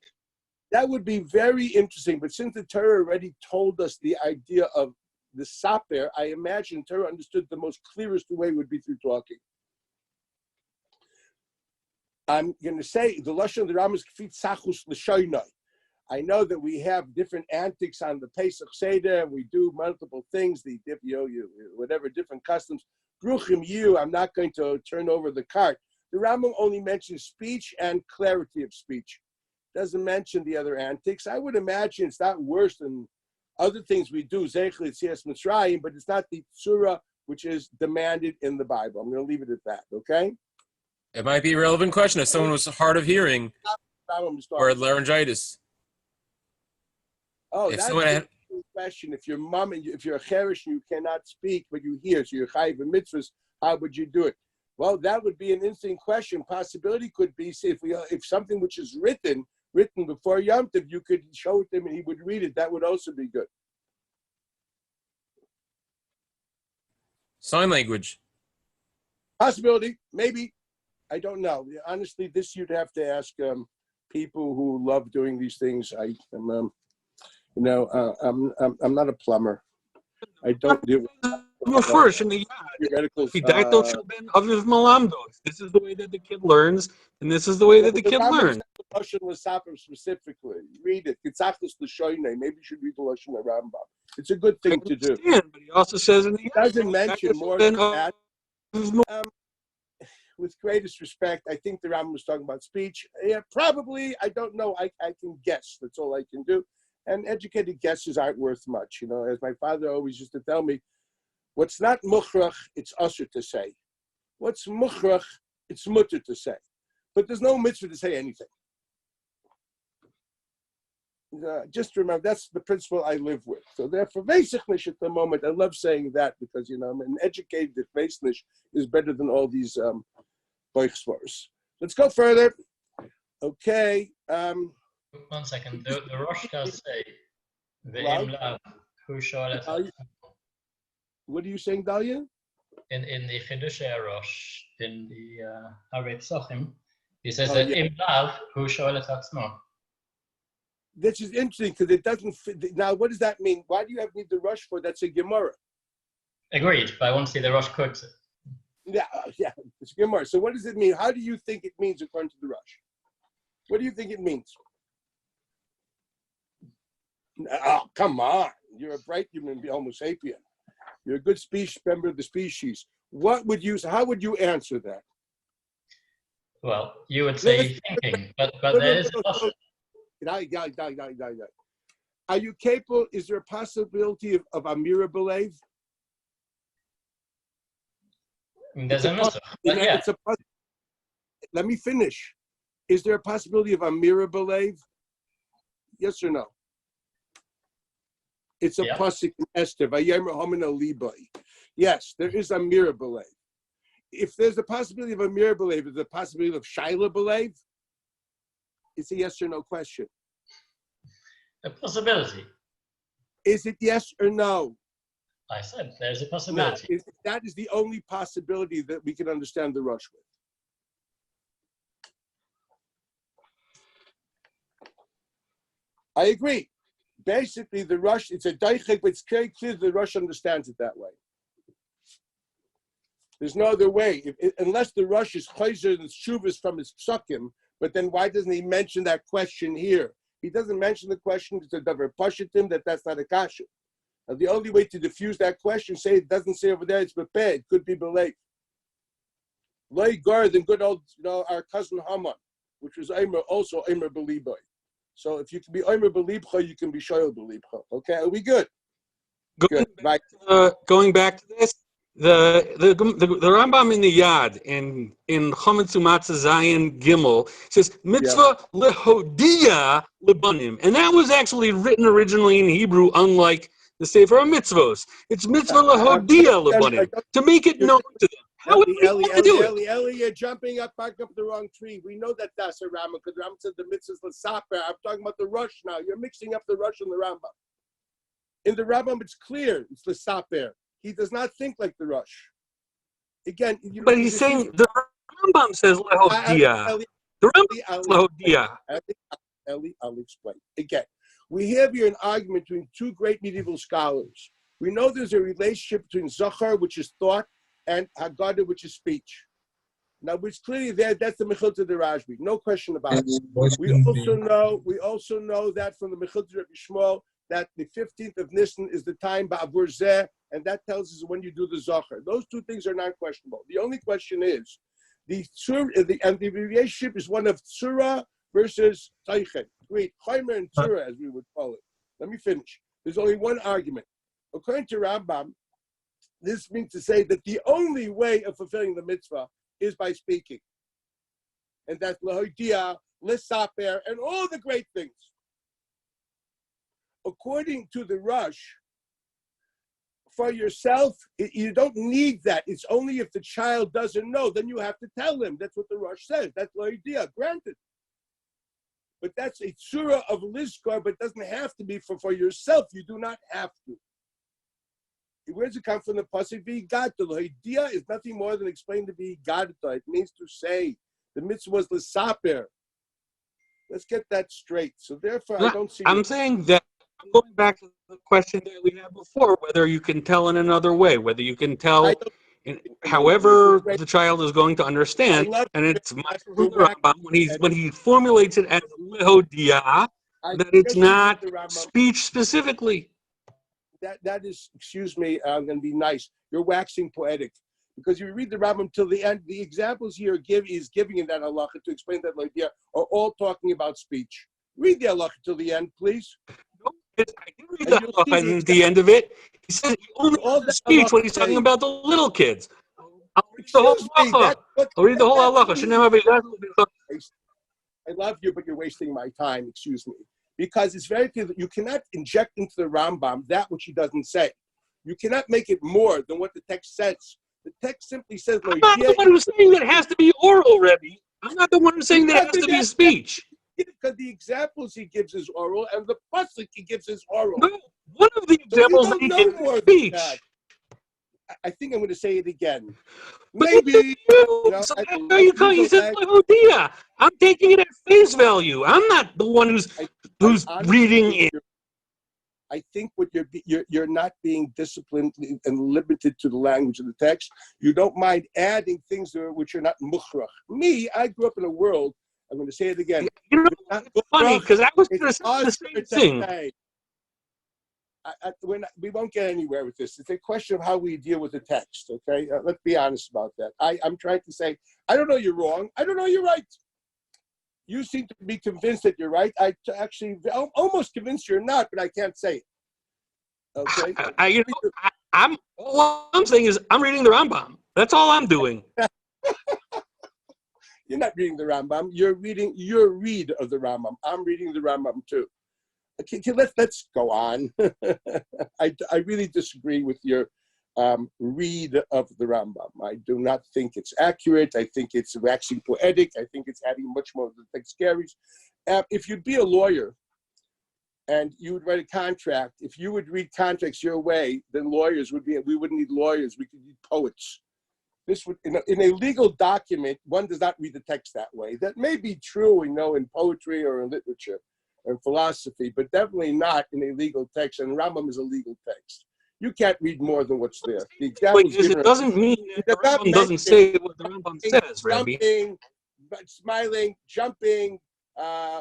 Speaker 1: That would be very interesting, but since the Torah already told us the idea of the saper, I imagine Torah understood the most clearest way would be through talking. I'm going to say the lashon of the Rambam is kfit sachus l'shoynai. I know that we have different antics on the Pesach Seder, and we do multiple things, whatever different customs. Bruchim you, I'm not going to turn over the cart. The Rambam only mentions speech and clarity of speech. Doesn't mention the other antics. I would imagine it's not worse than other things we do, Zeich Yetziat Mitzrayim, but it's not the surah which is demanded in the Bible. I'm going to leave it at that, okay?
Speaker 6: It might be a relevant question if someone was hard of hearing or had laryngitis.
Speaker 1: Oh,
Speaker 6: if
Speaker 1: that's
Speaker 6: someone had
Speaker 1: a question. If your mom and if you're a cherish and you cannot speak, but you hear, so you're chayiv in mitzvahs, how would you do it? Well, that would be an interesting question. Possibility could be, say, if something which is written before Yom Tov, you could show it to him and he would read it. That would also be good.
Speaker 6: sign language.
Speaker 1: Possibility, maybe. I don't know. Honestly, this you'd have to ask people who love doing these things. I'm not a plumber. I don't do theoreticals.
Speaker 2: This is the way that the kid learns, and this is the way that the kid learns.
Speaker 1: Lashon L'Sapim specifically. Read it. Maybe you should read the Lashon Rambam. It's a good thing to do.
Speaker 2: But he also says in the
Speaker 1: It doesn't mention more than that. With greatest respect, I think the Rambam was talking about speech. Yeah, probably. I don't know. I can guess. That's all I can do. And educated guesses aren't worth much. You know, as my father always used to tell me, what's not mukhrach, it's usher to say. What's mukhrach, it's mutter to say. But there's no mitzvah to say anything. just remember, that's the principle I live with. So therefore, Veisachnish at the moment, I love saying that because, I'm an educated Veisachnish is better than all these Boichsvars. Let's go further. Okay.
Speaker 7: 1 second. The Rosh does say, Ve'im lav, hu sholet hatzmo.
Speaker 1: What are you saying, Dalia?
Speaker 7: In the Chidushei Rosh, in the Harei Psochim, he says that im lav, hu sholet hatzmo.
Speaker 1: This is interesting because it doesn't fit. Now, what does that mean? Why do you need the Rosh for? That's a Gemara.
Speaker 7: Agreed, but I want to see the Rosh quotes it.
Speaker 1: Yeah, it's a Gemara. So what does it mean? How do you think it means according to the Rosh? What do you think it means? Oh, come on. You're a bright human being, Homo sapien. You're a good member of the species. What would you, how would you answer that?
Speaker 7: Well, you would say thinking, but there is a Rosh.
Speaker 1: Are you capable? Is there a possibility of Amira Belev?
Speaker 7: There's a nusach, but yeah.
Speaker 1: Let me finish. Is there a possibility of Amira Belev? Yes or no? It's a pasuk in Esther. Yes, there is Amira Belev. If there's a possibility of Amira Belev, is there a possibility of Shaila Belev? It's a yes or no question.
Speaker 7: A possibility.
Speaker 1: Is it yes or no?
Speaker 7: I said there's a possibility.
Speaker 1: No, that is the only possibility that we can understand the Rosh with. I agree. Basically, the Rosh, it's a daichik, but it's very clear the Rosh understands it that way. There's no other way. Unless the Rosh is chayzer and shuvas from his psukim, but then why doesn't he mention that question here? He doesn't mention the question because it's a davar pashatim that's not a kasha. Now, the only way to diffuse that question, say it doesn't say over there, it's bepeh, it could be belev. Lay guard than good old, our cousin Haman, which was also Eimer Beliboy. So if you can be Eimer Belibcha, you can be Shoyel Belibcha. Okay, are we good?
Speaker 2: Going back to this, the Rambam in the Yad in Chometz Umatzah Zayin Gimel says mitzvah lehodia lebanim, and that was actually written originally in Hebrew, unlike the Sefer HaMitzvos. It's mitzvah lehodia lebanim, to make it known to them. How would we want to do it?
Speaker 1: Ellie, you're jumping back up the wrong tree. We know that that's a Rambam because Rambam said the mitzvah is l'saper. I'm talking about the Rosh now. You're mixing up the Rosh and the Rambam. In the Rambam, it's clear. It's l'saper. He does not think like the Rosh. Again,
Speaker 2: but he's saying the Rambam says lehodia. The Rambam says lehodia.
Speaker 1: Ellie, I'll explain. Again, we have here an argument between two great medieval scholars. We know there's a relationship between Zachar, which is thought, and Haggadah, which is speech. Now, which clearly that's the Mechilta de Rashbi, no question about it. We also know that from the Mechilta de Rabbi Shmuel that the 15th of Nisan is the time Ba'avur Zeh, and that tells us when you do the Zachar. Those two things are not questionable. The only question is the relationship is one of Tzura versus Teichen. Great, Chaimer and Tzura, as we would call it. Let me finish. There's only one argument. According to Rambam, this means to say that the only way of fulfilling the mitzvah is by speaking. And that's lahodia, l'saper, and all the great things. According to the Rosh, for yourself, you don't need that. It's only if the child doesn't know, then you have to tell him. That's what the Rosh says. That's lahodia, granted. But that's a tzura of lizkar, but it doesn't have to be for yourself. You do not have to. Where does it come from? The pasuk v'yigadta? The idea is nothing more than explained to v'yigadta. It means to say. The mitzvah was l'saper. Let's get that straight. So therefore, I don't see.
Speaker 2: I'm saying that I'm going back to the question that we had before: whether you can tell in another way, whether you can tell, however the child is going to understand, and it's when he formulates it as lehodia, that it's not speech specifically.
Speaker 1: That is, excuse me, I'm going to be nice. You're waxing poetic. Because you read the Rambam till the end, the examples here is giving in that halacha to explain that idea are all talking about speech. Read the halacha till the end, please.
Speaker 2: No, I can read the halacha at the end of it. He says he only does speech when he's talking about the little kids. I'll read the whole halacha. I'll read the whole halacha.
Speaker 1: I love you, but you're wasting my time. Excuse me. because it's very clear that you cannot inject into the Rambam that which he doesn't say. You cannot make it more than what the text says. The text simply says,
Speaker 2: I'm not the one who's saying that it has to be oral, Rebbe. I'm not the one who's saying that it has to be a speech.
Speaker 1: Because the examples he gives is oral, and the pasuk he gives is oral.
Speaker 2: No, one of the examples
Speaker 1: so
Speaker 2: he gives is speech.
Speaker 1: I think I'm going to say it again.
Speaker 2: But
Speaker 1: Maybe.
Speaker 2: so how are you calling? He says Lehodia. I'm taking it at face value. I'm not the one who's reading it.
Speaker 1: I think what you're not being disciplined and limited to the language of the text. You don't mind adding things there which are not mukhrach. Me, I grew up in a world. I'm going to say it again.
Speaker 2: You know, it's funny because I was going to say the same thing.
Speaker 1: We won't get anywhere with this. It's a question of how we deal with the text, okay? Let's be honest about that. I'm trying to say, I don't know you're wrong. I don't know you're right. You seem to be convinced that you're right. I'm almost convinced you're not, but I can't say it. Okay?
Speaker 2: All I'm saying is I'm reading the Rambam. That's all I'm doing.
Speaker 1: You're not reading the Rambam. You're reading your read of the Rambam. I'm reading the Rambam too. Okay, let's go on. I really disagree with your read of the Rambam. I do not think it's accurate. I think it's waxing poetic. I think it's adding much more than the text carries. If you'd be a lawyer and you would write a contract, if you would read contracts your way, then lawyers would be. We wouldn't need lawyers. We could need poets. This would in a legal document, one does not read the text that way. That may be true, in poetry or in literature and philosophy, but definitely not in a legal text. And Rambam is a legal text. You can't read more than what's there. The
Speaker 2: it doesn't mean that the Rambam doesn't say what the Rambam says, Rabbi.
Speaker 1: Smiling, jumping,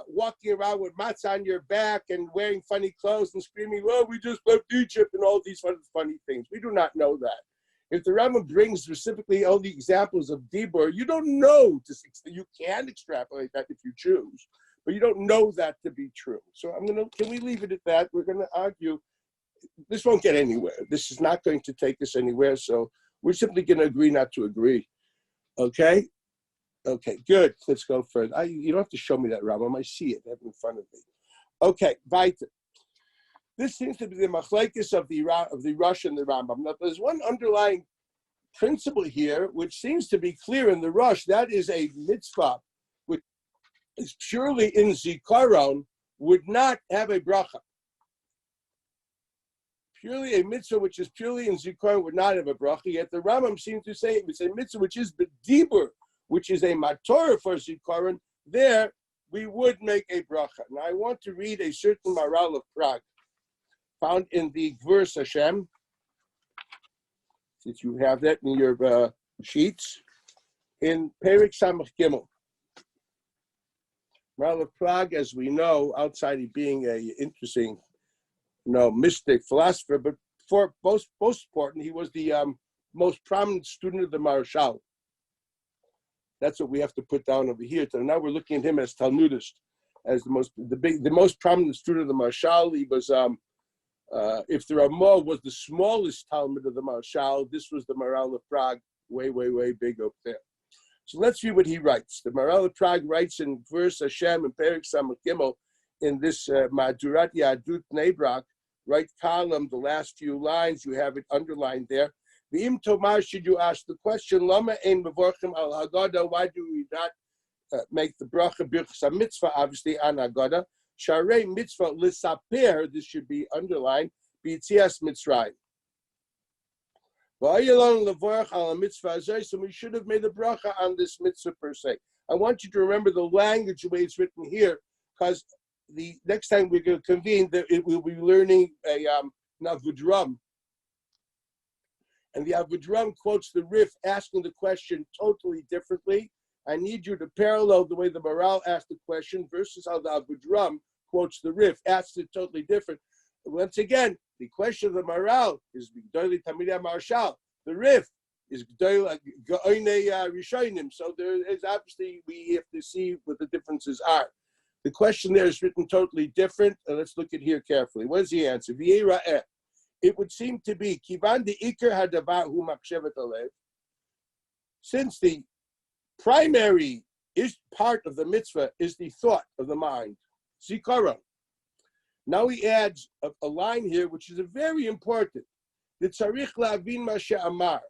Speaker 1: walking around with matzah on your back and wearing funny clothes and screaming, "Well, we just left Egypt," and all these funny things. We do not know that. If the Rambam brings specifically all the examples of Dibur, you don't know. You can extrapolate that if you choose, but you don't know that to be true. So can we leave it at that? We're going to argue. This won't get anywhere. This is not going to take us anywhere. So we're simply going to agree not to agree. Okay? Okay, good. Let's go further. You don't have to show me that Rambam. I see it. I have it in front of me. Okay, weiter. This seems to be the machlekes of the Rosh and the Rambam. Now, there's one underlying principle here, which seems to be clear in the Rosh. That is a mitzvah, which is purely in Zikaron, would not have a bracha. Purely a mitzvah which is purely in Zikaron would not have a bracha. Yet the Rambam seems to say it's a mitzvah which is bedibur, which is a matorah for Zikaron. There, we would make a bracha. Now, I want to read a certain Maral of Prague, found in the verse Hashem, since you have that in your sheets, in Perik Samach Gimel. Maral of Prague, as we know, outside of being an interesting, mystic philosopher, but for most important, he was the most prominent student of the Maharshal. That's what we have to put down over here. So now we're looking at him as Talmudist, as the most prominent student of the Maharshal. He was. If the Ramah was the smallest Talmud of the Maharshal, this was the Maral of Prague, way, way, way big up there. So let's read what he writes. The Maral of Prague writes in verse Hashem and Perik Samach Gimel in this Madurat Yadut Nebrak, right column, the last few lines, you have it underlined there. V'im Tomar, should you ask the question, Lama ein mevorchim al Haggadah, why do we not make the bracha birchas mitzvah, obviously, on Haggadah? Sharei mitzvah lisaper, this should be underlined, b'yetzias Mitzrayim. V'ayelon levorach al mitzvah azay, so we should have made a bracha on this mitzvah per se. I want you to remember the language, the way it's written here, because the next time we're going to convene, we'll be learning a Navudram. And the Avodram quotes the Rif asking the question totally differently. I need you to parallel the way the Maral asked the question versus how the Avodram quotes the Rif, asks it totally different. Once again, the question of the Maral is G'dolei Tamidei Marshal. The Rif is G'dolei Ga'onei Rishonim. So there is obviously, we have to see what the differences are. The question there is written totally different. Let's look at here carefully. What is the answer? It would seem to be Kivan de Iker Hadavar Hu Machshevet Alev. Since the primary part of the mitzvah is the thought of the mind, Zikaron. Now he adds a line here, which is a very important. The tzarich la'avin ma she'amar.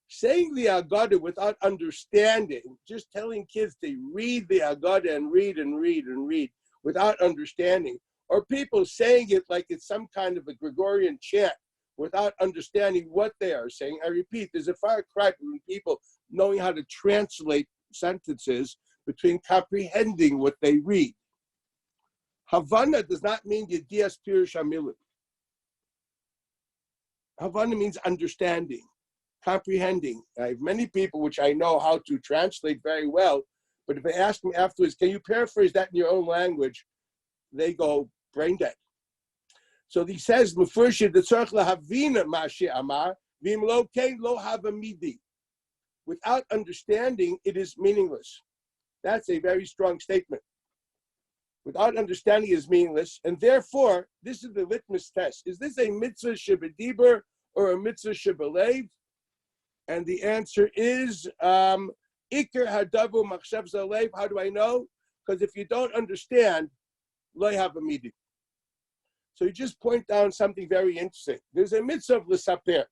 Speaker 1: Saying the Haggadah without understanding, just telling kids to read the Haggadah and read and read and read without understanding, or people saying it like it's some kind of a Gregorian chant without understanding what they are saying. I repeat, there's a far cry between people knowing how to translate sentences between comprehending what they read. Havana does not mean Yedias Pirush HaMilim. Havana means understanding, comprehending. I have many people which I know how to translate very well, but if I ask them afterwards, can you paraphrase that in your own language? They go brain dead. So he says, without understanding, it is meaningless. That's a very strong statement. Without understanding is meaningless, and therefore, this is the litmus test. Is this a mitzvah shebediber or a mitzvah shebelev? And the answer is, Iker hadavu machshav zalev. How do I know? Because if you don't understand, lo have a meeting. So you just point down something very interesting. There's a mitzvah of l'saper.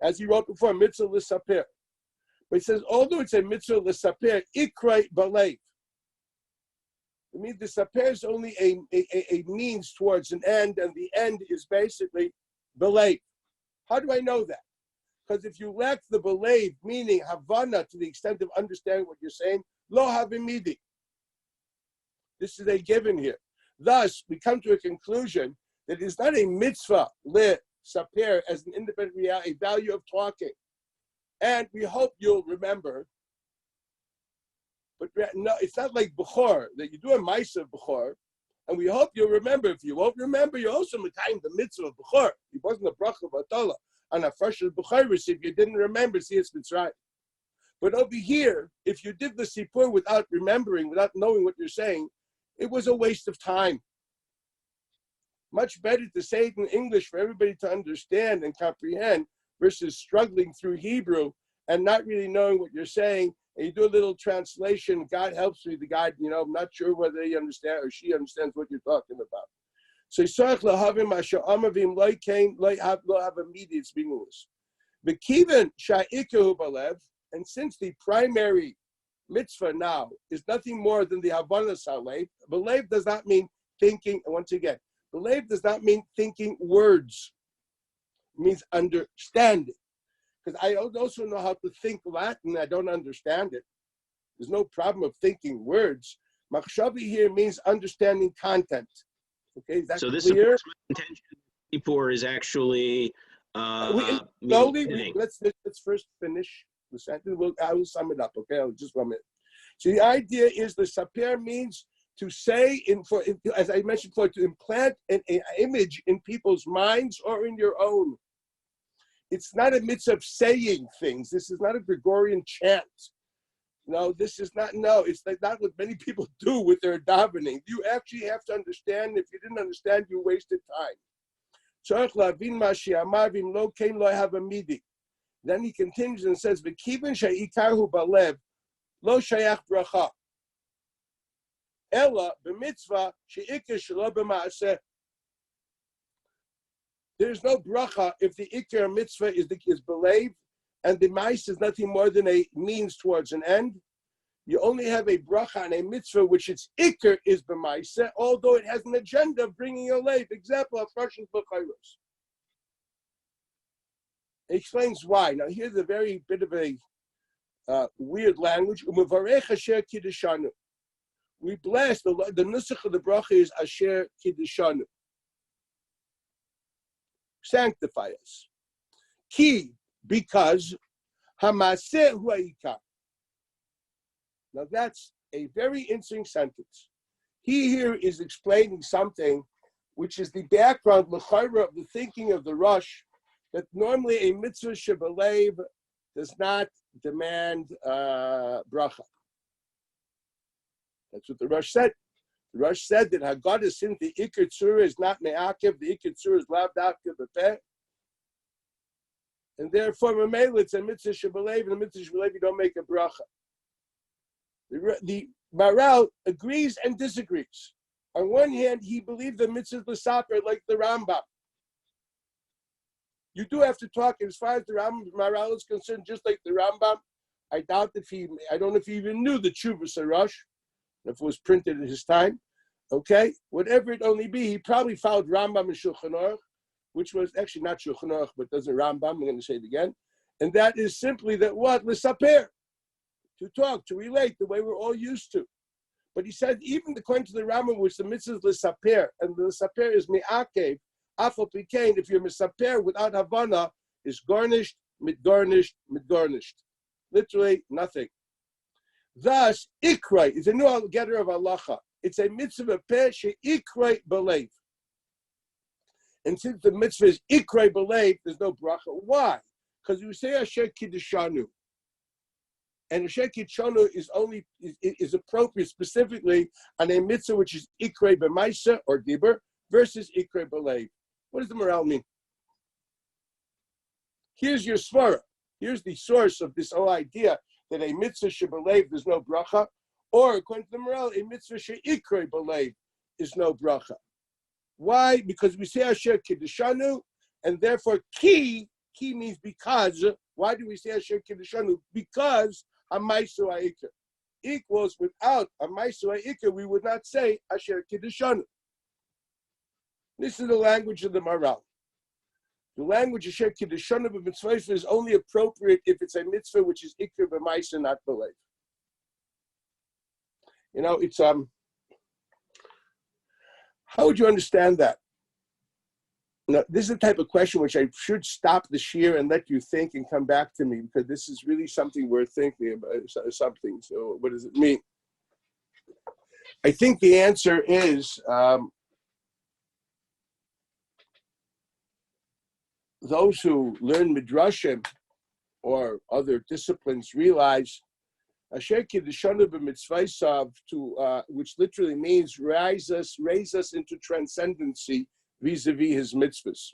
Speaker 1: As he wrote before, mitzvah l'saper. But he says, although it's a mitzvah l'saper, ikrai balev. It means the saper is only a means towards an end, and the end is basically belev. How do I know that? Because if you lack the belev, meaning havana, to the extent of understanding what you're saying, lo havimidi. This is a given here. Thus, we come to a conclusion that it's not a mitzvah le saper as an independent reality, a value of talking. And we hope you'll remember. But no, it's not like Bechor, that you do a Maisa of Bechor, and we hope you'll remember. If you won't remember, you also time the mitzvah of Bechor. It wasn't a Bracha of Atala on a fresh Bechoros. If you didn't remember, see it's Mitzrayim. But over here, if you did the Sipur without remembering, without knowing what you're saying, it was a waste of time. Much better to say it in English for everybody to understand and comprehend versus struggling through Hebrew and not really knowing what you're saying. And you do a little translation. God helps me. The guy, I'm not sure whether he understands or she understands what you're talking about. So Yisrael lahavim asher amavim loy came loy have immediate meaningless. V'kiven sha'ikehu balev, and since the primary mitzvah now is nothing more than the Havana Salev. Belev does not mean thinking, and once again, belev does not mean thinking words. It means understanding. Because I also know how to think Latin, I don't understand it. There's no problem of thinking words. Machshavi here means understanding content. Okay, is that
Speaker 3: so this
Speaker 1: clear?
Speaker 3: intention Sipur is actually
Speaker 1: let's first finish the sentence. I will sum it up. Okay, I'll just 1 minute. So the idea is the saper means to say, as I mentioned before, to implant an image in people's minds or in your own. It's not a mitzvah of saying things. This is not a Gregorian chant. No, this is not. No, it's like not what many people do with their davening. You actually have to understand. If you didn't understand, you wasted time. Then he continues and says, "V'kiven she'ikaru balev lo shayach bracha, ella b'mitzvah she'ikar shelo b'maaseh." There's no bracha if the ikar mitzvah is belev, and the mais is nothing more than a means towards an end. You only have a bracha and a mitzvah which its ikar is b'maaseh, although it has an agenda of bringing a leiv. Example of Russian Bechoros. It explains why. Now here's a very bit of a weird language. We bless the nusach of the bracha is asher kiddishanu. Sanctify us. Ki, because hamaseh hu ha'ikar. Now that's a very interesting sentence. He here is explaining something which is the background l'chayra of the thinking of the Rosh, that normally a mitzvah shebelev does not demand bracha. That's what the Rosh said. The Rosh said that Haggadah, since the Iker Tzura is not Me'akev, the Iker Tzura is Lav Dafka B'Peh, and therefore, Mamela, it's a mitzvah shebelev, and a mitzvah shebelev, you don't make a bracha. The Maral agrees and disagrees. On one hand, he believed the mitzvah l'saper like the Rambam. You do have to talk as far as the Rambam Maral is concerned, just like the Rambam. I doubt I don't know if he even knew the Chuvas Arush, if it was printed at his time. Okay, whatever it only be, he probably followed Rambam and Shulchan Aruch, which was actually not Shulchan Aruch, but doesn't Rambam. I'm going to say it again, and that is simply that what l'saper, to talk, to relate, the way we're all used to. But he said, even according to the Rambam, which the mitzvah is l'saper, and the l'saper is mi'akev, afal pikein, if you're misaper without havana, is garnished, mitgarnished, mitgarnished. Literally nothing. Thus, ikrai is a new getter of halacha. It's a mitzvah peh she'ikrai b'leiv. And since the mitzvah is ikrai b'leiv, there's no bracha. Why? Because you say Asher Kiddushanu. And Asher Kiddushanu is appropriate specifically on a mitzvah which is ikrai b'maisa or dibur versus ikrai b'leiv. What does the morale mean? Here's your svara. Here's the source of this whole idea that a mitzvah shebelev there's no bracha, or according to the morale, a mitzvah sheikre belev is no bracha. Why? Because we say Asher Kiddushanu, and therefore ki means because. Why do we say Asher Kiddushanu? Because Hamaisu Ha'ikr equals without Hamaisu Ha'ikr, we would not say Asher Kiddushanu. This is the language of the morale. The language of Asher Kiddushanu b'mitzvah is only appropriate if it's a mitzvah which is ikr b'maisa, not belev. You know, it's how would you understand that? Now, this is the type of question which I should stop the shir and let you think and come back to me, because this is really something worth thinking about. Something. So, what does it mean? I think the answer is those who learn midrashim or other disciplines realize Asher Kiddushanu b'mitzvaysav, which literally means raise us into transcendency vis-a-vis his mitzvahs.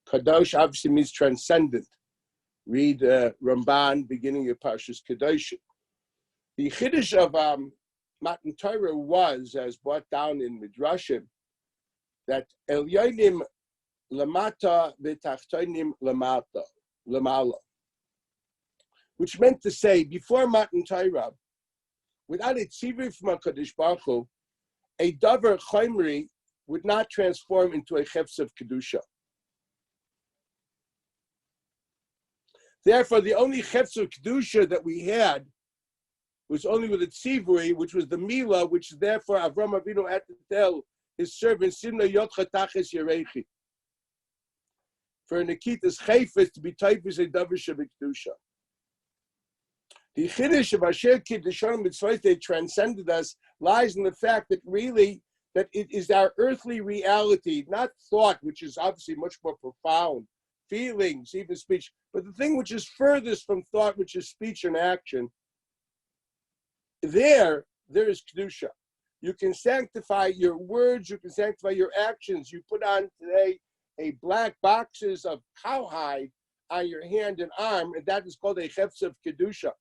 Speaker 1: Kadosh obviously means transcendent. Read Ramban, beginning of Parshas Kedoshim. The chiddush of Matan Torah was, as brought down in midrashim, that Elyonim lamata v'tachtonim lamala, which meant to say, before Matan Torah, without a tzivui from HaKadosh Baruch Hu, a davar chomri would not transform into a chefs of kedusha. Therefore, the only chefs of kedusha that we had was only with a tzivui, which was the mila, which therefore Avram Avinu had to tell his servant, Simna yotcha taches yerechi, for Nikitas chayfes to be types a davar shebekdusha. The chiddush of Asher Kiddushanu mitzvot, they transcended us, lies in the fact that really that it is our earthly reality, not thought, which is obviously much more profound, feelings, even speech, but the thing which is furthest from thought, which is speech and action. There is kedusha. You can sanctify your words, you can sanctify your actions. You put on today a black boxes of cowhide on your hand and arm, and that is called a chefs of kedusha.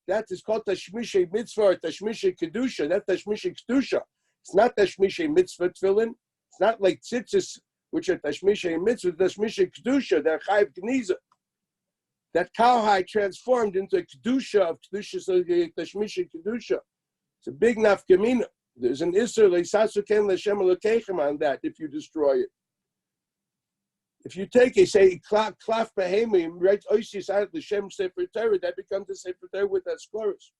Speaker 1: That is called tashmishay mitzvah or tashmishay kedusha. That's tashmishay kedusha. It's not tashmishay mitzvah tefillin. It's not like tzitzis, which are tashmishay mitzvah. Tashmishay kedusha. They're chayiv gniza. That cowhide transformed into a kedusha of kedusha, so tashmishay kedusha. It's a big nafkamina. There's an isur leisasuken l'shem elokeichem on that if you destroy it. If you take a, say, klaf behemim, write oisis out l'shem sefer Torah, that becomes a sefer Torah with that chorus.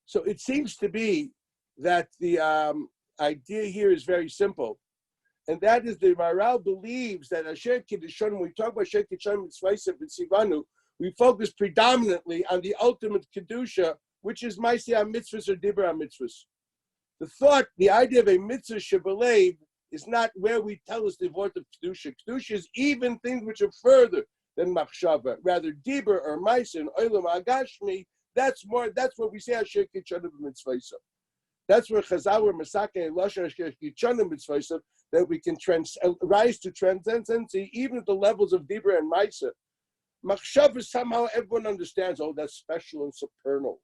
Speaker 1: So it seems to be that the idea here is very simple, and that is the Maharal believes that Asher Kiddushanu, when we talk about Asher Kiddushanu mitzvaysav and Sivanu, we focus predominantly on the ultimate kedusha, which is Maaseh HaMitzvahs or Dibur HaMitzvahs. The thought, the idea of a mitzvah shebelev is not where we tell us the word of kedusha. Kedusha is even things which are further than machshava, rather dibur or ma'aser and olam agashmi. That's what we say Asher Kiddushanu b'mitzvaysav. That's where Chazal were Masake Lashon Asher Kiddushanu b'mitzvaysav, that we can rise to transcendency even at the levels of dibur and ma'aser. Machshava, somehow everyone understands. Oh, that's special and supernal.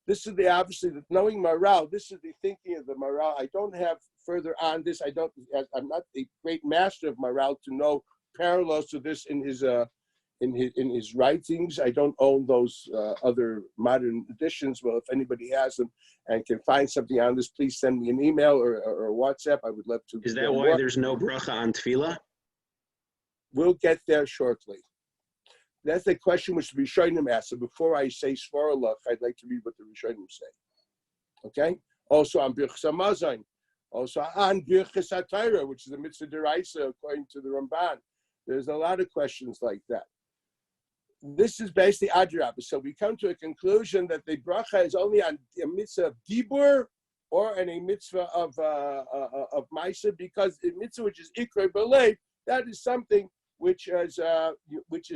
Speaker 1: This is the obviously the knowing Maral. This is the thinking of the Maral. I don't have further on this. I'm not a great master of Maral to know parallels to this in his writings. I don't own those other modern editions. Well, if anybody has them and can find something on this, please send me an email or a WhatsApp. I would love to.
Speaker 3: Is that why there's no bracha on tefillah?
Speaker 1: We'll get there shortly. That's the question which the Rishonim asked. So before I say Svaralach, I'd like to read what the Rishonim say. Okay? Also on Birchas HaMazon. Also on Birchas HaTorah, which is a mitzvah deraisa according to the Ramban. There's a lot of questions like that. This is basically Adrab. So we come to a conclusion that the bracha is only on a mitzvah of Dibur or on a mitzvah of Maisa, because a mitzvah which is Ikrei B'Lev, that is something which is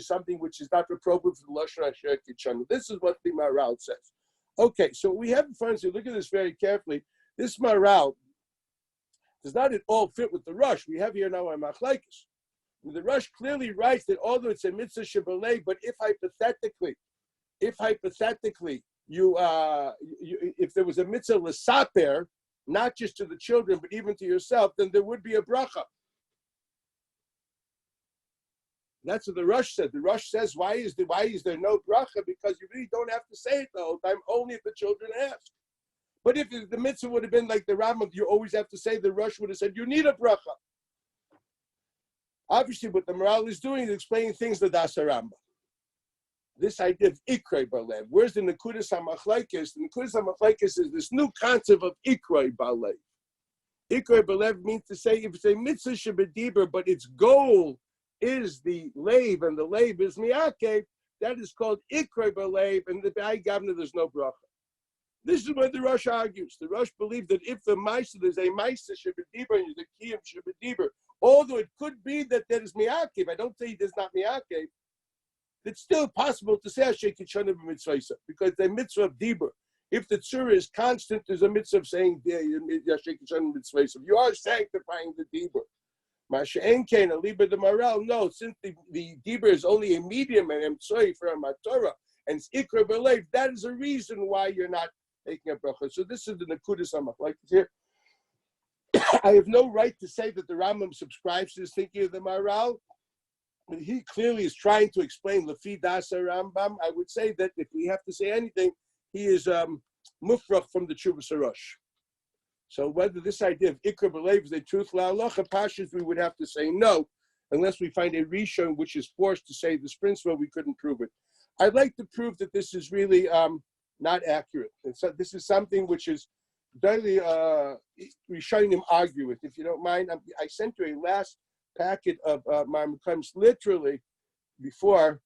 Speaker 1: something which is not appropriate for the Lashon Asher Kitchanu. This is what the Maral says. Okay, so we have in front of us, look at this very carefully. This Maral does not at all fit with the Rush. We have here now a Machlekes. The Rush clearly writes that although it's a mitzvah shebalei, but if hypothetically you if there was a mitzvah l'saper, not just to the children but even to yourself, then there would be a bracha. That's what the Rush said. The Rush says, why is there no bracha? Because you really don't have to say it the whole time, only if the children ask. But if the mitzvah would have been like the Rambam, you always have to say, the Rush would have said, you need a bracha. Obviously, what the Maral is doing is explaining things the Das Rambam. This idea of Ikrei Balev. Where's the Nekudas HaMachlekes? The Nekudas HaMachlekes is this new concept of Ikrei Balev. Ikrei Balev means to say, if it's a mitzvah shebediber, but its goal is the leiv, and the leiv is miyakev, that is called Ikrei Balev, and the B'ai Gavna, there's no bracha. This is what the Rush argues. The Rush believes that if the Maisa, there's a Maisa shebediber, and there's a Kiyam shebediber, although it could be that there is miyakev, I don't say there's not miyakev, it's still possible to say Asher Kitchanu b'mitzvah, because the mitzvah of dibur. If the tzura is constant, there's a mitzvah of saying Asher Kitchanu b'mitzvah. You are sanctifying the dibur. Masha'en kain a liber the Maral. No, since the dibur is only a medium and I'm sorry for a matorah and it's ikra b'leiv, that is a reason why you're not taking a bracha. So this is the Nekudas HaMachlekes here. I have no right to say that the Rambam subscribes to this thinking of the Maral. But he clearly is trying to explain Lefi Dasa Rambam. I would say that if we have to say anything, he is mufrach from the Chuvas Harosh. So whether this idea of Ikra B'Leiv is a truth la'alacha pashas, we would have to say no, unless we find a Rishon which is forced to say this principle, we couldn't prove it. I'd like to prove that this is really not accurate. And so this is something which is daily Rishonim argue with. If you don't mind, I sent you a last packet of Marmukams literally before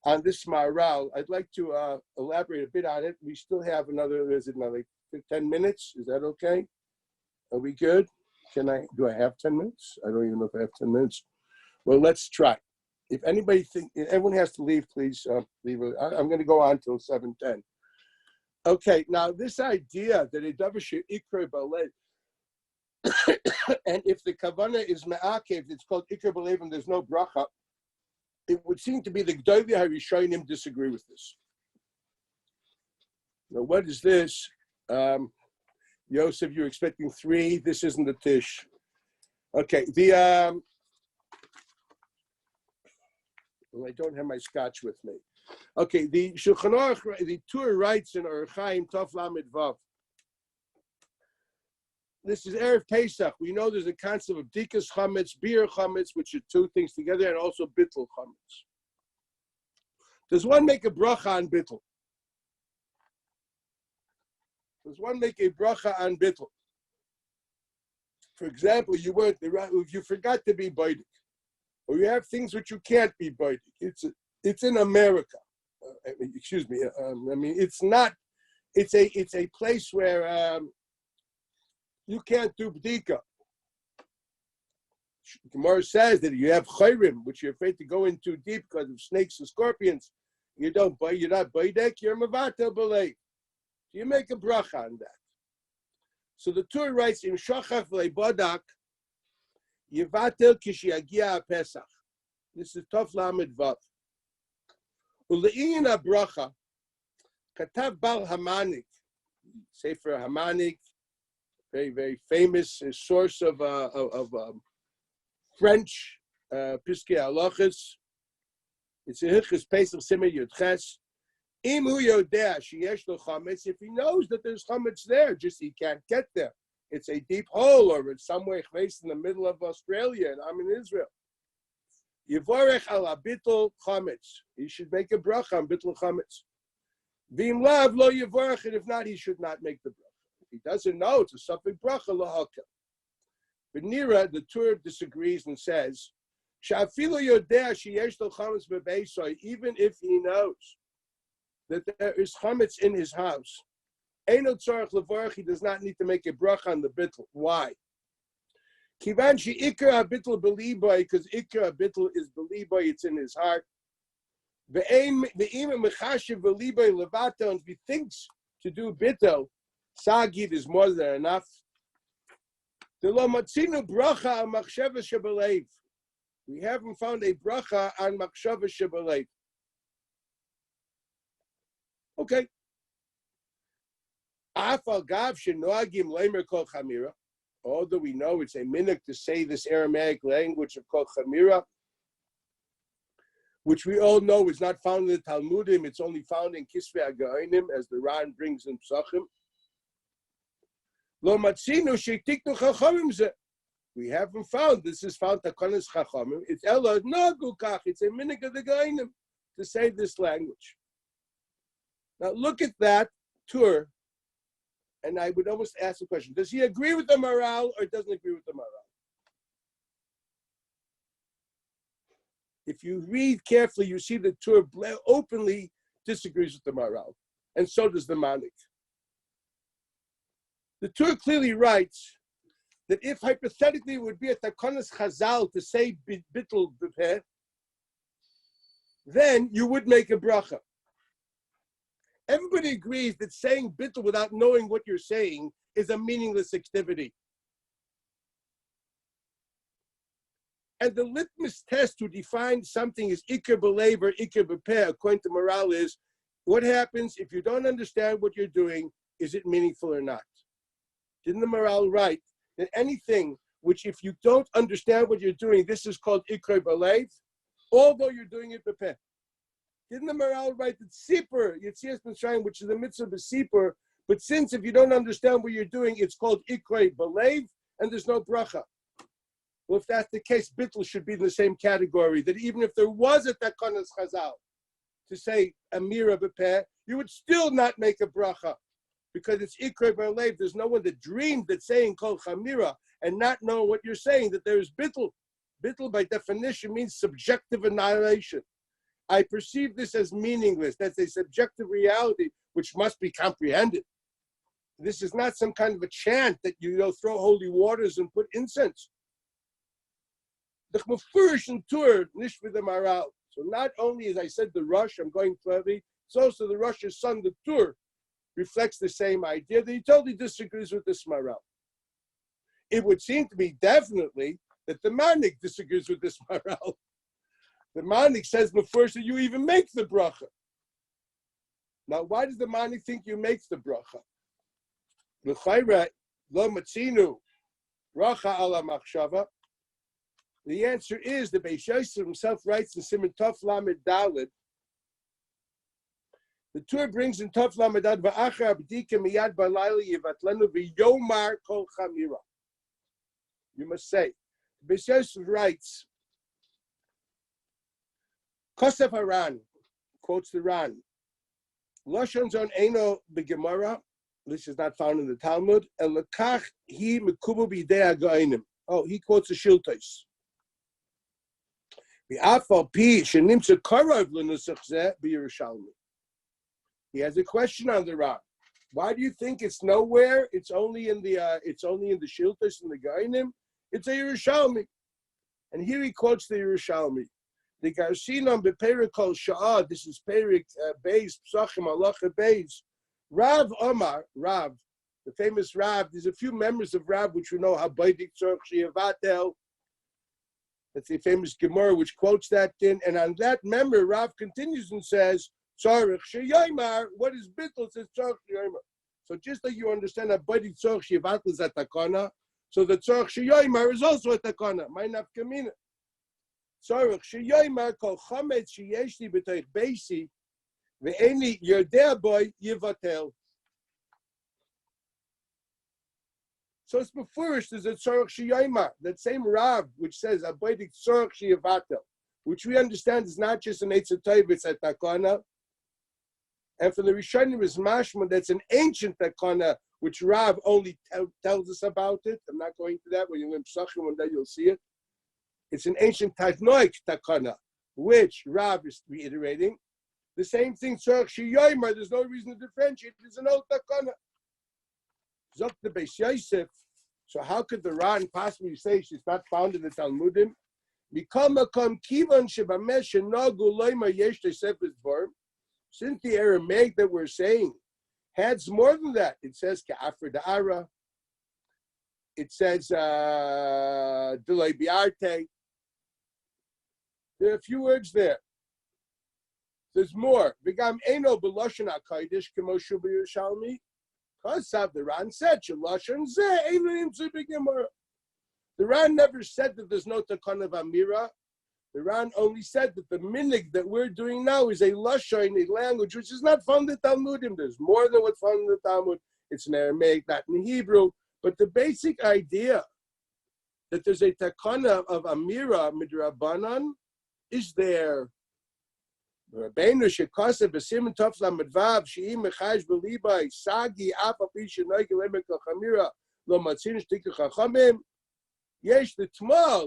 Speaker 1: on this Maral. I'd like to elaborate a bit on it. We still have another 10 minutes. Is that okay? Are we good? Do I have 10 minutes? I don't even know if I have 10 minutes. Well, let's try. If anybody everyone has to leave, please leave. I'm going to go on till 7:10. Okay, now this idea that a davar she'ikra b'leiv, and if the kavanah is me'akev, it's called ikra b'leiv and there's no bracha, it would seem to be the G'dolei HaRishonim disagree with this. Now, what is this? Yosef, you're expecting 3. This isn't the Tish. Okay, I don't have my scotch with me. Okay, the Shulchan Aruch, the Tur writes in Orach Chaim Tov Lamed Vav. This is Erev Pesach. We know there's a concept of Dikas Chametz, Bir Chametz, which are 2 things together, and also Bittul Chametz. Does one make a bracha on Bittul? Does one make a bracha on Bittul? For example, if you forgot to be Baidik, or you have things which you can't be Baidik. It's in America. Excuse me. It's not. It's a place where you can't do bdika. Gemara says that you have chayrim, which you're afraid to go in too deep because of snakes and scorpions. You're not baidek. You're mavatel b'leiv. You make a bracha on that. So the Torah writes in Shachach le'badak Yevatel kishiagia Pesach. This is Tov Lamed Vav. Ule'in bracha katav Bal Hamanik Sefer Hamanik, very, very famous source of French Piskei Halachos. It's a Hilchos Pesach Siman Yud Ches. Im hu yodea sheyesh lo chametz, if he knows that there's chametz there, just he can't get there. It's a deep hole, or it's somewhere placed in the middle of Australia, and I'm in Israel. Yivorech ala bittul chametz. He should make a bracha on bittul chametz. V'im lav lo yivorech, and if not, he should not make the bracha. If he doesn't know, it's a suffix bracha lahaka. But Nira, the Torah disagrees and says, Sha'afilu yodea sheyesh lo chametz bebeisai, even if he knows that there is chametz in his house, Eino tzarich levarach, he does not need to make a bracha on the bittul. Why? Kivan she'ikar habittul beliboy, because ikar habittul is beliboy, it's in his heart. Ve'im mechashiv beliboy levato, and if he thinks to do bittul, sagid is more than enough. Delo matzinu bracha on machshava shebelev. We haven't found a bracha on machshava shebelev. Okay. Although we know it's a minhag to say this Aramaic language of Kol Chamira, which we all know is not found in the Talmudim, it's only found in Kisvei HaGaonim, as the Ran brings in Psachim. Lo matzinu shetiknu chachamim ze. We haven't found, this is found Takonas Chachamim, it's Ela Nagu Kach, it's a minhag of the Gaonim to say this language. Now look at that tour, and I would almost ask the question, does he agree with the Maral or doesn't agree with the Maral? If you read carefully, you see the tour openly disagrees with the Maral, and so does the Manik. The tour clearly writes that if hypothetically it would be a Takonas Chazal to say Bittul B'peh, then you would make a bracha. Everybody agrees that saying bittul without knowing what you're saying is a meaningless activity. And the litmus test to define something as ikar b'leiv or ikar b'peh, according to Maral, is what happens if you don't understand what you're doing, is it meaningful or not? Didn't the Maral write that anything which if you don't understand what you're doing, this is called ikar b'leiv, although you're doing it b'peh? Didn't the Maral write that Sipur, Yetziat Mitzrayim, which is the mitzvah of Sipur, but since if you don't understand what you're doing, it's called Ikrei Belev, and there's no bracha. Well, if that's the case, Bittul should be in the same category, that even if there was a Takonas Chazal to say Amira B'peh, you would still not make a bracha, because it's Ikrei Belev. There's no one that dreamed that saying Kol Chamira and not knowing what you're saying, that there is Bittul. Bittul, by definition, means subjective annihilation. I perceive this as meaningless. That's a subjective reality which must be comprehended. This is not some kind of a chant that you throw holy waters and put incense. The Mefurish and Tur, nish with the Maral. So not only, as I said, the Rosh, I'm going further, it's also the Rosh's son, the Tur, reflects the same idea that he totally disagrees with this Maral. It would seem to be definitely that the Manik disagrees with this Maral. The Manik says before that you even make the bracha. Now, why does the Manik think you make the bracha? L'chayra lo matzinu bracha ala machshava. The answer is the Beis Yosef himself writes in Siman Tov Lamed Daled. The Torah brings in Tov Lamed Daled va'achar abdika miyad balayla yivatlenu v'yomar kol chamira. You must say. Beis Yosef writes. Kosef Haran quotes the Ran. Lashon zon eino begemara. This is not found in the Talmud. El lekach hi mekubu b'idei ha'gainim. Oh, he quotes the Shiltos. V'afal pi shenimtza karov l'nusach zeh b'Yerushalmi. He has a question on the Ran. Why do you think it's nowhere? It's only in the Shiltos and the Gainim. It's a Yerushalmi, and here he quotes the Yerushalmi. The Garcinon bePerik Kol Sha'ah, this is Perik Beis, Psachim Halacha Beis. Rav Omar, Rav, the famous Rav, there's a few members of Rav which we know, Habaydik Tzorch She'avatel. That's the famous Gemara which quotes that in, and on that member, Rav continues and says, Tzorch She'yomar, what is Bittul? Says Tzorch She'yomar. So just like you understand that Badi Tzorch Shivat is a takana, so the Tzorch Sheyoymar is also a takana. My nafkamina. Tzorch Sheyoymar kol chametz sheyeshli b'toich beisi ve'eni yodea boy yivatel. So it's beforish, there's a Tzorch Sheyoymar, that same Rav, which says Badi Tzorch Sheyivatel, which we understand is not just an Eitzah Tov, it's a takana. And for the Rishonim is mashma, that's an ancient takana, which Rav only tells us about it. I'm not going to that. When you learn Psachim, one day you'll see it. It's an ancient Tadnoik takana, which Rav is reiterating. The same thing, Tzorch Sheyoymar, there's no reason to differentiate. It's an old takana. Zok the Beis Yosef. So how could the Ran possibly say she's not found in the Talmudim? Since the Aramaic that we're saying has more than that, it says Ka'afr Da'ara, it says Delay Biarte. There are a few words there. There's more. V'gam Eno B'Lashon HaKodesh K'mo Shu B'Yerushalmi. Kasav, the Ran said, Shalashon Zeh Eino Nimtzu B'Gemara. The Ran never said that there's no Takana of Amira. The Ran only said that the minig that we're doing now is a lashon, a language which is not found in the Talmudim. There's more than what's found in the Talmud. It's in Aramaic, not in Hebrew. But the basic idea that there's a takana of Amira midrabanan is there. Rabbeinu shekasa b'simin tov lamadvav she'im mechayish b'libai sagi apapi shenoy gelemek l'chamira lo matzin shtikach chachamim yesh l'tma.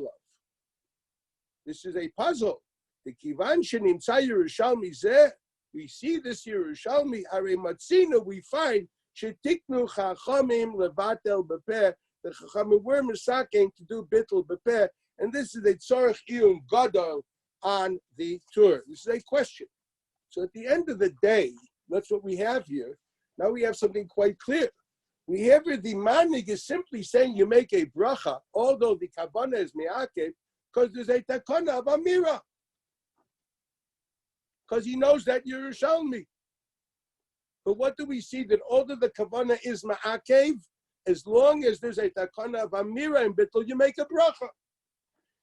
Speaker 1: This is a puzzle. The kivan shenimtza Yerushalmi zeh. We see this Yerushalmi. Are matzina. We find shetiknu chachamim levatel bepeh. The chachamim were misaking to do bittul bepeh, and this is a tzorich iyun gadol on the Torah. This is a question. So at the end of the day, that's what we have here. Now we have something quite clear. We have here the manig is simply saying you make a bracha, although the kavanah is me'akev, because there's a takana of Amira. Because he knows that Yerushalmi. But what do we see? That although the kavanah is ma'akev, as long as there's a takana of Amira in Bittul, you make a bracha.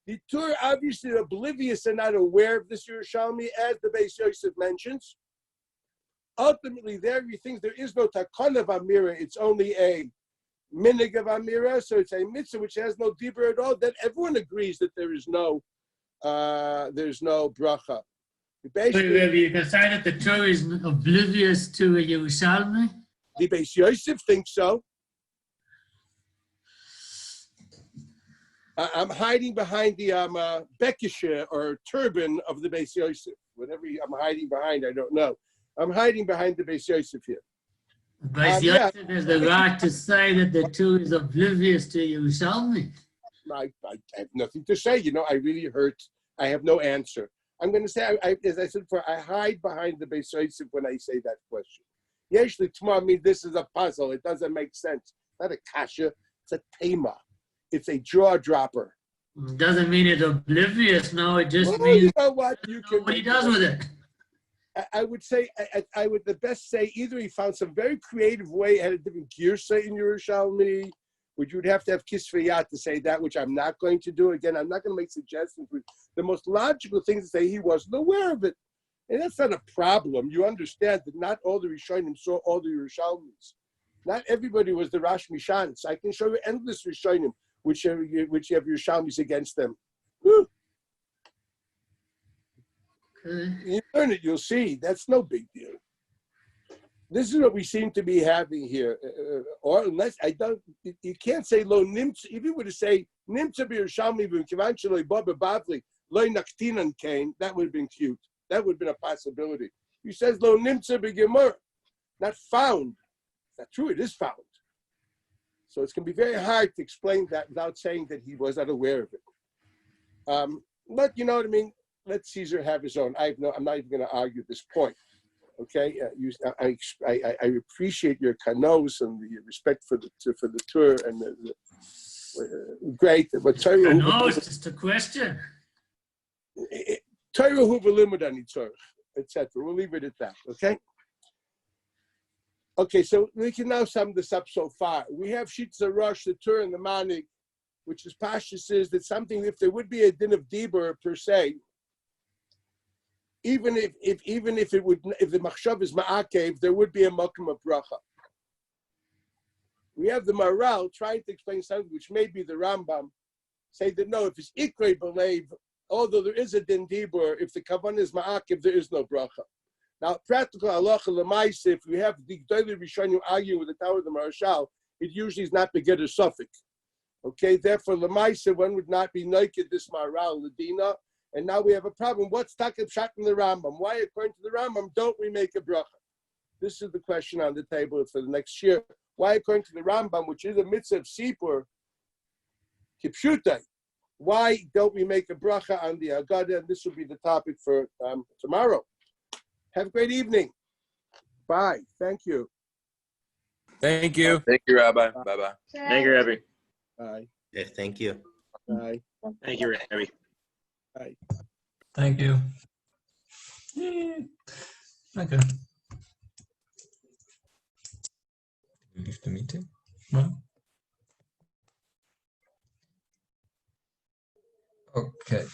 Speaker 1: The Torah obviously are oblivious and not aware of this Yerushalmi, as the Beis Yosef mentions. Ultimately, there he thinks there is no takana of Amira, it's only a minig of Amira, so it's a mitzvah which has no dibur at all. Then everyone agrees that there's no bracha.
Speaker 8: Basically, you can say that the Torah is oblivious to a Yerushalmi?
Speaker 1: The Beis Yosef thinks so. I'm hiding behind the bekishe or turban of the Beis Yosef. Whatever I'm hiding behind, I don't know. I'm hiding behind the Beis Yosef here.
Speaker 8: Beis Yosef has the right to say that the Torah is oblivious to Yerushalmi.
Speaker 1: I have nothing to say. You know, I really hurt. I have no answer. I'm going to say, as I said before, I hide behind the Beis Yosef when I say that question. Yeshli Tma means this is a puzzle. It doesn't make sense. Not a kasha. It's a tema. It's a jaw dropper.
Speaker 8: Doesn't mean it's oblivious. No, it just means
Speaker 1: you know what
Speaker 8: he does with it.
Speaker 1: I would say, I would the best say either he found some very creative way, had a different girsa in Yerushalmi, which you would have to have kisveyat to say that, which I'm not going to do. Again, I'm not going to make suggestions. The most logical thing to say he wasn't aware of it. And that's not a problem. You understand that not all the Rishonim saw all the Yerushalmis. Not everybody was the Rosh Mishans. I can show you endless Rishonim which you have Yerushalmis against them. Whew. You learn it, you'll see. That's no big deal. This is what we seem to be having here. Or unless I don't, you can't say lo nimtz. If you were to say nimtz b'Yerushalmi v'kivanchelo baba bavli lo naktinan kain, that would have been cute. That would have been a possibility. He says lo nimtz b'Gemara, not found. That's true. It is found. So it's going to be very hard to explain that without saying that he was not aware of it. But you know what I mean. Let Caesar have his own. I'm not even going to argue this point. Okay, I appreciate your kanos and the respect for the tour and the great. But
Speaker 8: kanos is the question.
Speaker 1: Torah hu v'limud ani tzorich, etc. We'll leave it at that. Okay. Okay, so we can now sum this up so far. We have Shitza Rosh, the Tur, and the Manik, which is Pasha says that something, if there would be a din of Dibur per se, even if the Machshav is Ma'akev, there would be a Mokum of Bracha. We have the Maral trying to explain something which may be the Rambam, say that no, if it's Ikrei Belev, although there is a din Dibur, if the Kavan is Ma'akev, there is no Bracha. Now, practical halacha lemaisa, if we have the G'dayli Rishonim arguing with the Tower of the Marashal, it usually is not beget a suffix. Okay, therefore, lemaisa, one would not be naked this Maral, Ladina, and now we have a problem. What's Takab Shat in the Rambam? Why, according to the Rambam, don't we make a bracha? This is the question on the table for the next year. Why, according to the Rambam, which is a mitzvah of Sipur, Kipshutai, why don't we make a bracha on the Agada? And this will be the topic for tomorrow. Have a great evening. Bye. Thank you.
Speaker 6: Thank you.
Speaker 9: Thank you, Rabbi. Bye-bye.
Speaker 3: Thank you, Rabbi.
Speaker 1: Bye.
Speaker 9: Yeah, thank you.
Speaker 1: Bye.
Speaker 3: Thank you, Rabbi.
Speaker 1: Bye.
Speaker 7: Thank you. Okay.
Speaker 6: Leave the meeting.
Speaker 7: Well.
Speaker 6: Okay.